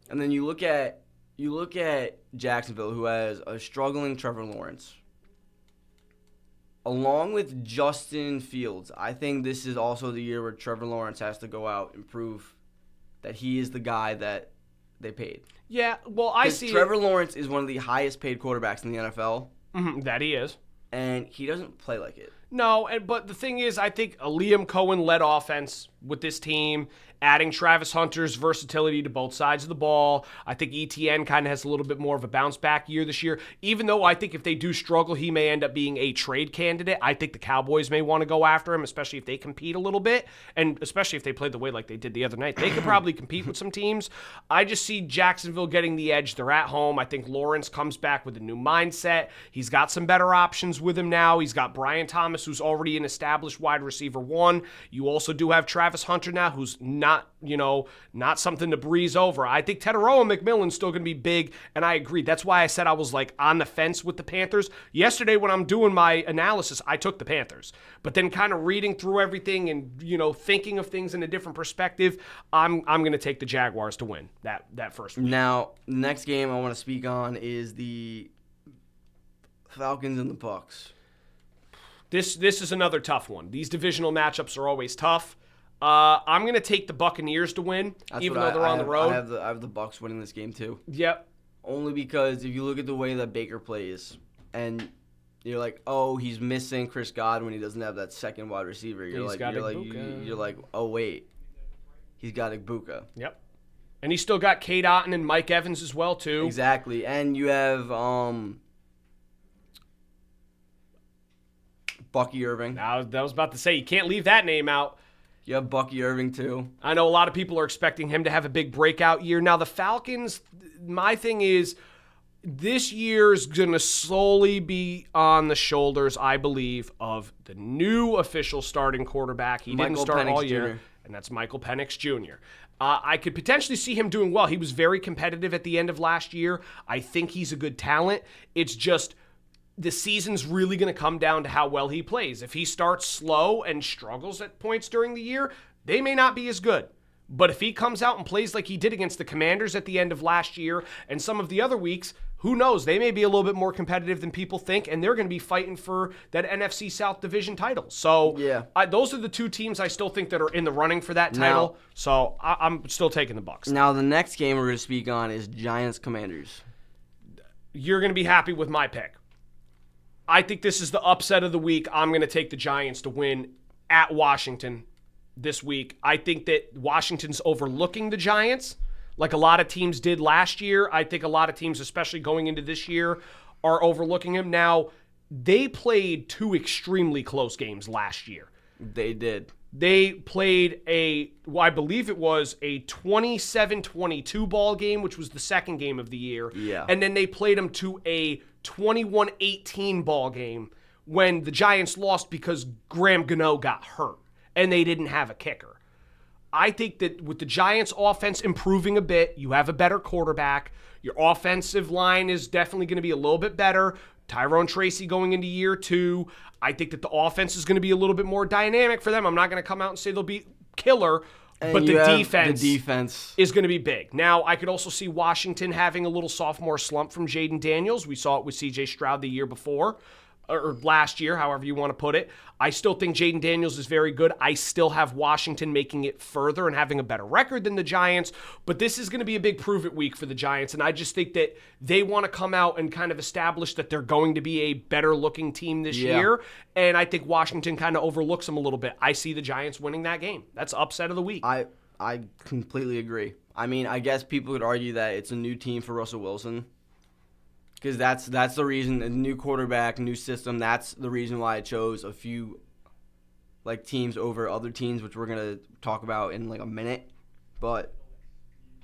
And then you look at Jacksonville, who has a struggling Trevor Lawrence. Along with Justin Fields, I think this is also the year where Trevor Lawrence has to go out and prove that he is the guy that they paid. Yeah, well, I see Trevor Lawrence is one of the highest paid quarterbacks in the NFL. Mm-hmm, that he is. And he doesn't play like it. No, but the thing is, I think a Liam Cohen-led offense with this team, adding Travis Hunter's versatility to both sides of the ball. I think ETN kind of has a little bit more of a bounce-back year this year. Even though I think if they do struggle, he may end up being a trade candidate. I think the Cowboys may want to go after him, especially if they compete a little bit, and especially if they play the way like they did the other night. They could probably compete with some teams. I just see Jacksonville getting the edge. They're at home. I think Lawrence comes back with a new mindset. He's got some better options with him now. He's got Brian Thomas, who's already an established wide receiver one. You also do have Travis Hunter now, who's not something to breeze over. I think Tedero McMillan's still going to be big, and I agree. That's why I said I was like on the fence with the Panthers. Yesterday when I'm doing my analysis, I took the Panthers. But then kind of reading through everything and, thinking of things in a different perspective, I'm going to take the Jaguars to win that first week. Now, the next game I want to speak on is the Falcons and the Bucs. This is another tough one. These divisional matchups are always tough. I'm going to take the Buccaneers to win, even though they're on the road. I have the Bucs winning this game too. Yep. Only because if you look at the way that Baker plays, and you're like, oh, he's missing Chris Godwin, he doesn't have that second wide receiver. You're like, oh wait, he's got Ibuka. Yep. And he's still got Kate Otten and Mike Evans as well too. Exactly, and you have Bucky Irving. I was about to say, you can't leave that name out. You have Bucky Irving, too. I know a lot of people are expecting him to have a big breakout year. Now, the Falcons, my thing is, this year is going to solely be on the shoulders, I believe, of the new official starting quarterback. He didn't start all year, and that's Michael Penix Jr. I could potentially see him doing well. He was very competitive at the end of last year. I think he's a good talent. It's just the season's really going to come down to how well he plays. If he starts slow and struggles at points during the year, they may not be as good. But if he comes out and plays like he did against the Commanders at the end of last year and some of the other weeks, who knows? They may be a little bit more competitive than people think, and they're going to be fighting for that NFC South Division title. So yeah. Those are the two teams I still think that are in the running for that title. Now, so I'm still taking the Bucs. Now, the next game we're going to speak on is Giants-Commanders. You're going to be happy with my pick. I think this is the upset of the week. I'm going to take the Giants to win at Washington this week. I think that Washington's overlooking the Giants like a lot of teams did last year. I think a lot of teams, especially going into this year, are overlooking him. Now, they played two extremely close games last year. They did. They played I believe it was a 27-22 ball game, which was the second game of the year. Yeah. And then they played them to a 21-18 ball game when the Giants lost because Graham Gano got hurt and they didn't have a kicker. I think that with the Giants' offense improving a bit, you have a better quarterback. Your offensive line is definitely going to be a little bit better. Tyrone Tracy going into year 2. I think that the offense is going to be a little bit more dynamic for them. I'm not going to come out and say they'll be killer, but the defense is going to be big. Now, I could also see Washington having a little sophomore slump from Jaden Daniels. We saw it with C.J. Stroud the year before, or last year, however you want to put it. I still think Jaden Daniels is very good. I still have Washington making it further and having a better record than the Giants, but this is going to be a big prove-it week for the Giants, and I just think that they want to come out and kind of establish that they're going to be a better-looking team this year, and I think Washington kind of overlooks them a little bit. I see the Giants winning that game. That's upset of the week. I completely agree. I mean, I guess people could argue that it's a new team for Russell Wilson, because that's the reason, a new quarterback, new system. That's the reason why I chose a few teams over other teams, which we're gonna talk about in a minute. But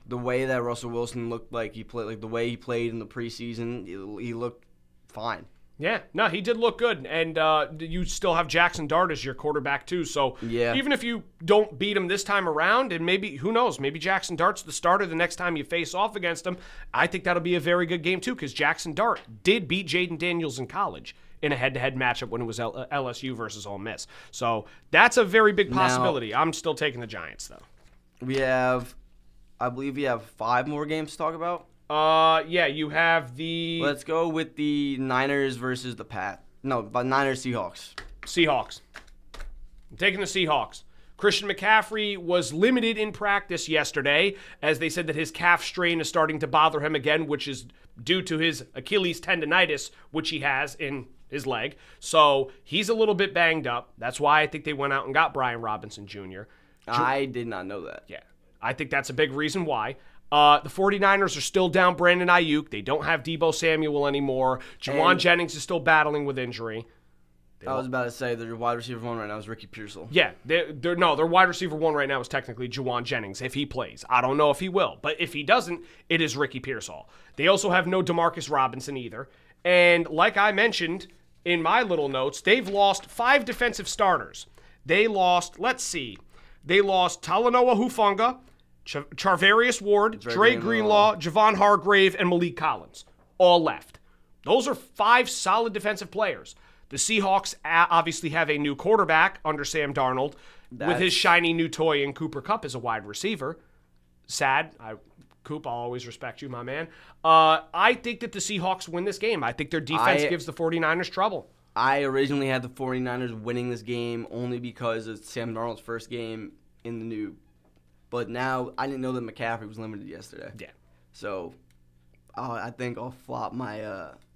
the way that Russell Wilson looked like he played, the way he played in the preseason, he looked fine. Yeah, no, he did look good, and you still have Jackson Dart as your quarterback too. So even if you don't beat him this time around, and maybe, who knows, maybe Jackson Dart's the starter the next time you face off against him, I think that'll be a very good game too, because Jackson Dart did beat Jaden Daniels in college in a head-to-head matchup when it was LSU versus Ole Miss. So that's a very big possibility. Now, I'm still taking the Giants though. I believe we have 5 more games to talk about. You have the... Let's go with the Niners versus the Niners Seahawks. Seahawks. I'm taking the Seahawks. Christian McCaffrey was limited in practice yesterday, as they said that his calf strain is starting to bother him again, which is due to his Achilles tendonitis, which he has in his leg. So he's a little bit banged up. That's why I think they went out and got Brian Robinson Jr. I did not know that. Yeah, I think that's a big reason why. The 49ers are still down Brandon Ayuk. They don't have Deebo Samuel anymore. Juwan Jennings is still battling with injury. I was about to say their wide receiver 1 right now is Ricky Pearsall. Yeah, their wide receiver 1 right now is technically Juwan Jennings if he plays. I don't know if he will, but if he doesn't, it is Ricky Pearsall. They also have no Demarcus Robinson either. And like I mentioned in my little notes, they've lost 5 defensive starters. They lost, they lost Talanoa Hufanga, Charvarius Ward, Dre Greenlaw, Javon Hargrave, and Malik Collins. All left. Those are 5 solid defensive players. The Seahawks obviously have a new quarterback under Sam Darnold with his shiny new toy in Cooper Kupp as a wide receiver. Sad. Coop, I'll always respect you, my man. I think that the Seahawks win this game. I think their defense gives the 49ers trouble. I originally had the 49ers winning this game only because it's Sam Darnold's first game in the new. But now I didn't know that McCaffrey was limited yesterday. Yeah. So I think I'll flop my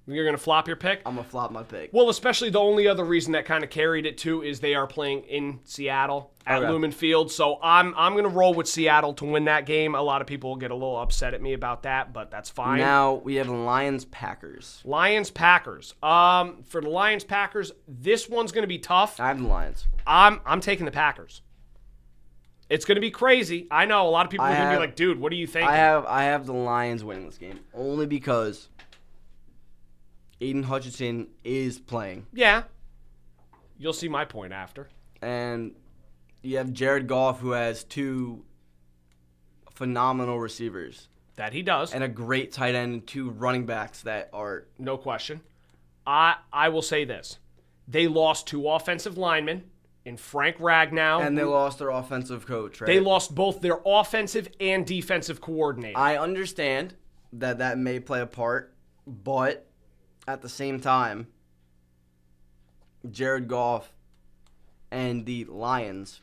You're going to flop your pick? I'm going to flop my pick. Well, especially the only other reason that kind of carried it, too, is they are playing in Seattle at Lumen Field. So I'm going to roll with Seattle to win that game. A lot of people will get a little upset at me about that, but that's fine. Now we have Lions-Packers. Lions-Packers. For the Lions-Packers, this one's going to be tough. I have the Lions. I'm taking the Packers. It's going to be crazy. I know a lot of people are going to be like, dude, what are you thinking? I have the Lions winning this game only because Aiden Hutchinson is playing. Yeah. You'll see my point after. And you have Jared Goff, who has 2 phenomenal receivers. That he does. And a great tight end and 2 running backs that are... No question. I will say this. They lost 2 offensive linemen in Frank Ragnow. And they lost their offensive coach, right? They lost both their offensive and defensive coordinator. I understand that may play a part, but at the same time, Jared Goff and the Lions,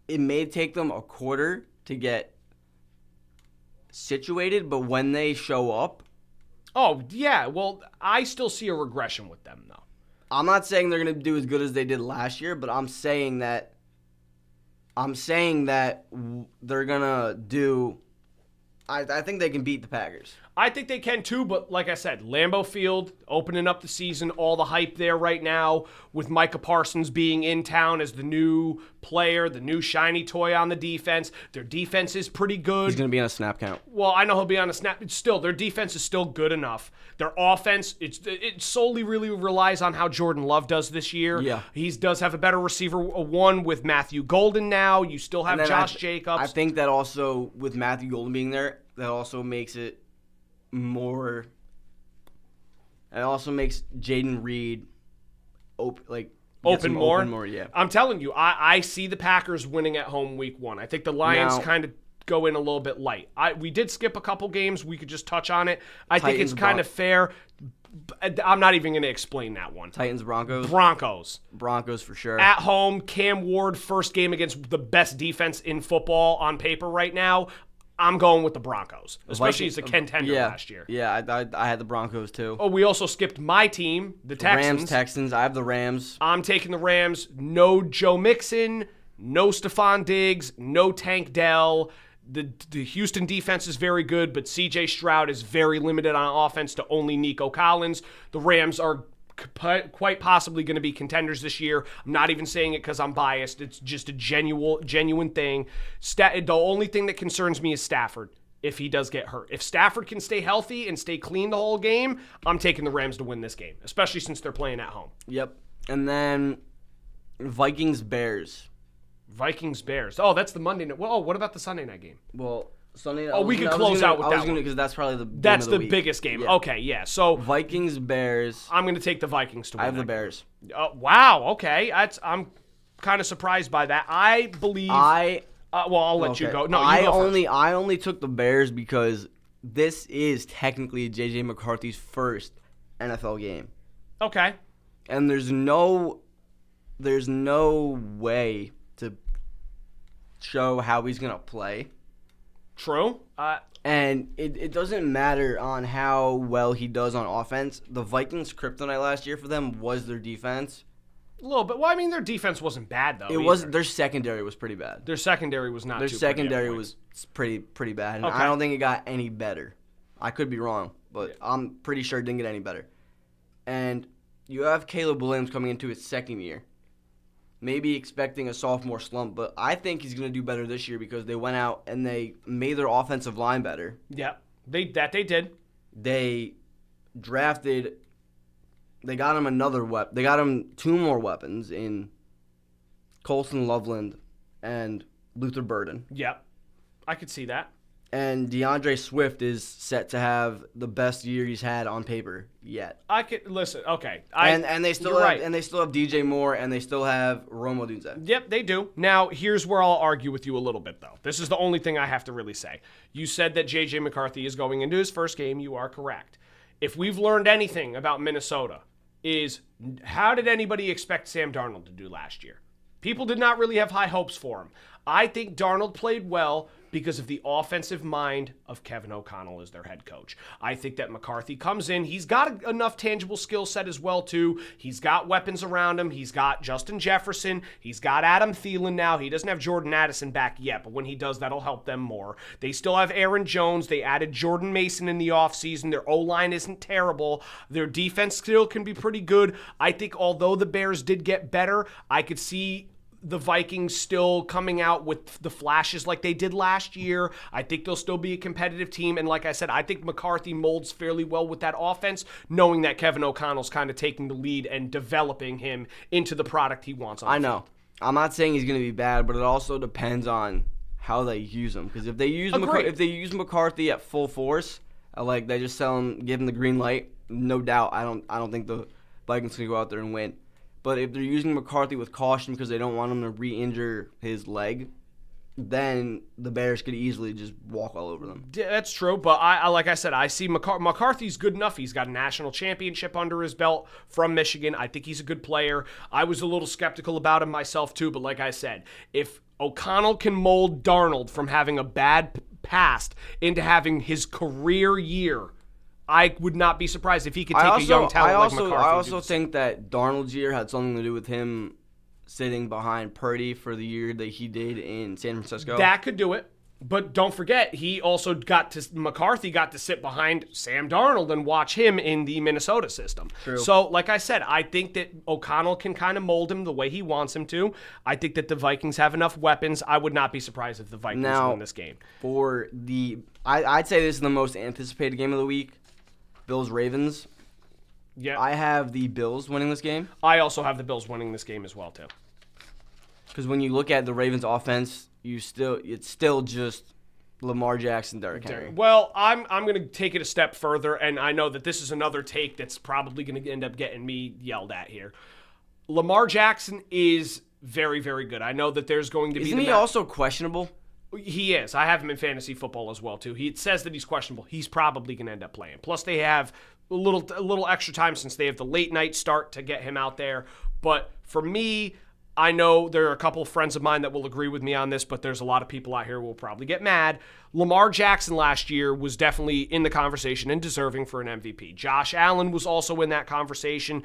it may take them a quarter to get situated, but when they show up... Oh, yeah. Well, I still see a regression with them, though. I'm not saying they're going to do as good as they did last year, but I'm saying that they're going to do... I think they can beat the Packers. I think they can too, but like I said, Lambeau Field opening up the season, all the hype there right now with Micah Parsons being in town as the new player, the new shiny toy on the defense. Their defense is pretty good. He's going to be on a snap count. Well, I know he'll be on a snap. Still, their defense is still good enough. Their offense, it solely really relies on how Jordan Love does this year. Yeah. He does have a better receiver one with Matthew Golden now. You still have Josh Jacobs. I think that also, with Matthew Golden being there, that also makes it more. It also makes Jaden Reed open more. Yeah. I'm telling you, I see the Packers winning at home week 1. I think the Lions kind of go in a little bit light. We did skip a couple games. We could just touch on it. I think it's kind of fair. I'm not even going to explain that one. Titans, Broncos. Broncos for sure. At home, Cam Ward, first game against the best defense in football on paper right now. I'm going with the Broncos, especially as a contender last year. Yeah, I had the Broncos too. Oh, we also skipped my team, the Texans. Rams, Texans. I have the Rams. I'm taking the Rams. No Joe Mixon, no Stephon Diggs, no Tank Dell. The Houston defense is very good, but C.J. Stroud is very limited on offense to only Nico Collins. The Rams are quite possibly going to be contenders this year. I'm not even saying it because I'm biased. It's just a genuine thing. The only thing that concerns me is Stafford if he does get hurt. If Stafford can stay healthy and stay clean the whole game, I'm taking the Rams to win this game, especially since they're playing at home. Yep. And then Vikings-Bears. Oh, that's the Monday night. Well, what about the Sunday night game? Well, Sunday night. Oh, we could close out with that one. Because that's probably the game That's of the the week. biggest game. Yeah. Okay, yeah. So Vikings-Bears. I'm going to take the Vikings to win. I have the Bears. Wow, okay. I'm kind of surprised by that. I believe I'll let you go. No, you go first. I only took the Bears because this is technically J.J. McCarthy's first NFL game. Okay. And there's no way to show how he's going to play. True. And it doesn't matter on how well he does on offense. The Vikings' kryptonite last year for them was their defense. A little bit. Well, I mean, their defense wasn't bad, though. Their secondary was pretty bad. Their secondary was not Their too secondary was pretty bad. And I don't think it got any better. I could be wrong, but I'm pretty sure it didn't get any better. And you have Caleb Williams coming into his second year. Maybe expecting a sophomore slump, but I think he's going to do better this year because they went out and they made their offensive line better. Yeah, they did. They drafted. They got him another weapon. They got him 2 more weapons in Colston Loveland and Luther Burden. Yep, I could see that. And DeAndre Swift is set to have the best year he's had on paper yet. I could listen. Okay, and they still have, right. and they still have DJ Moore and they still have Rome Odunze. Yep, they do. Now, here's where I'll argue with you a little bit, though. This is the only thing I have to really say. You said that J.J. McCarthy is going into his first game. You are correct. If we've learned anything about Minnesota, is how did anybody expect Sam Darnold to do last year? People did not really have high hopes for him. I think Darnold played well because of the offensive mind of Kevin O'Connell as their head coach. I think that McCarthy comes in. He's got enough tangible skill set as well, too. He's got weapons around him. He's got Justin Jefferson. He's got Adam Thielen now. He doesn't have Jordan Addison back yet, but when he does, that'll help them more. They still have Aaron Jones. They added Jordan Mason in the offseason. Their O-line isn't terrible. Their defense still can be pretty good. I think although the Bears did get better, I could see the Vikings still coming out with the flashes like they did last year. I think they'll still be a competitive team. And like I said, I think McCarthy molds fairly well with that offense, knowing that Kevin O'Connell's kind of taking the lead and developing him into the product he wants on the field. I'm not saying he's going to be bad, but it also depends on how they use him. Because if they use McCarthy at full force, like they just give him the green light, no doubt, I don't think the Vikings can go out there and win. But if they're using McCarthy with caution because they don't want him to re-injure his leg, then the Bears could easily just walk all over them. Yeah, that's true, but I like I said, I see McCarthy's good enough. He's got a national championship under his belt from Michigan. I think he's a good player. I was a little skeptical about him myself too, but like I said, if O'Connell can mold Darnold from having a bad past into having his career year, I would not be surprised if he could take a young talent like McCarthy. I also think that Darnold's year had something to do with him sitting behind Purdy for the year that he did in San Francisco. That could do it. But don't forget, McCarthy got to sit behind Sam Darnold and watch him in the Minnesota system. True. So, like I said, I think that O'Connell can kind of mold him the way he wants him to. I think that the Vikings have enough weapons. I would not be surprised if the Vikings win this game. I'd say this is the most anticipated game of the week. Bills-Ravens. Yeah. I have the Bills winning this game. I also have the Bills winning this game as well, too. Because when you look at the Ravens' offense, it's still just Lamar Jackson, Derrick Henry. Well, I'm going to take it a step further, and I know that this is another take that's probably going to end up getting me yelled at here. Lamar Jackson is very, very good. I know that there's going to be... Isn't he also questionable? He is. I have him in fantasy football as well, too. It says that he's questionable. He's probably going to end up playing. Plus, they have a little extra time since they have the late night start to get him out there. But for me... I know there are a couple of friends of mine that will agree with me on this, but there's a lot of people out here who will probably get mad. Lamar Jackson last year was definitely in the conversation and deserving for an MVP. Josh Allen was also in that conversation.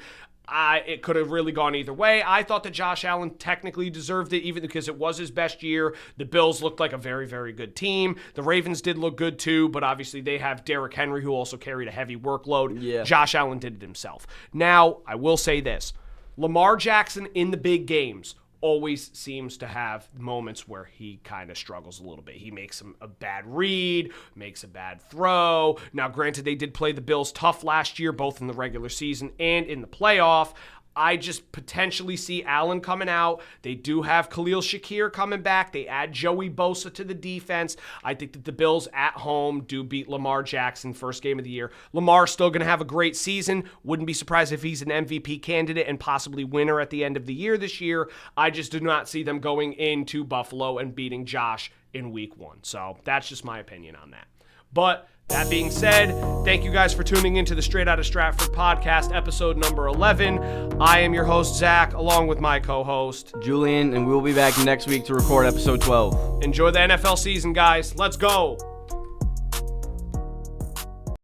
It could have really gone either way. I thought that Josh Allen technically deserved it, even because it was his best year. The Bills looked like a very, very good team. The Ravens did look good too, but obviously they have Derrick Henry, who also carried a heavy workload. Yeah. Josh Allen did it himself. Now, I will say this. Lamar Jackson in the big games always seems to have moments where he kind of struggles a little bit. He makes a bad read, makes a bad throw. Now, granted, they did play the Bills tough last year, both in the regular season and in the playoff. I just potentially see Allen coming out. They do have Khalil Shakir coming back. They add Joey Bosa to the defense. I think that the Bills at home do beat Lamar Jackson first game of the year. Lamar's still going to have a great season. Wouldn't be surprised if he's an MVP candidate and possibly winner at the end of the year this year. I just do not see them going into Buffalo and beating Josh in week 1. So that's just my opinion on that. But that being said, thank you guys for tuning into the Straight Outta Stratford podcast, episode number 11. I am your host, Zach, along with my co-host, Julian, and we'll be back next week to record episode 12. Enjoy the NFL season, guys. Let's go.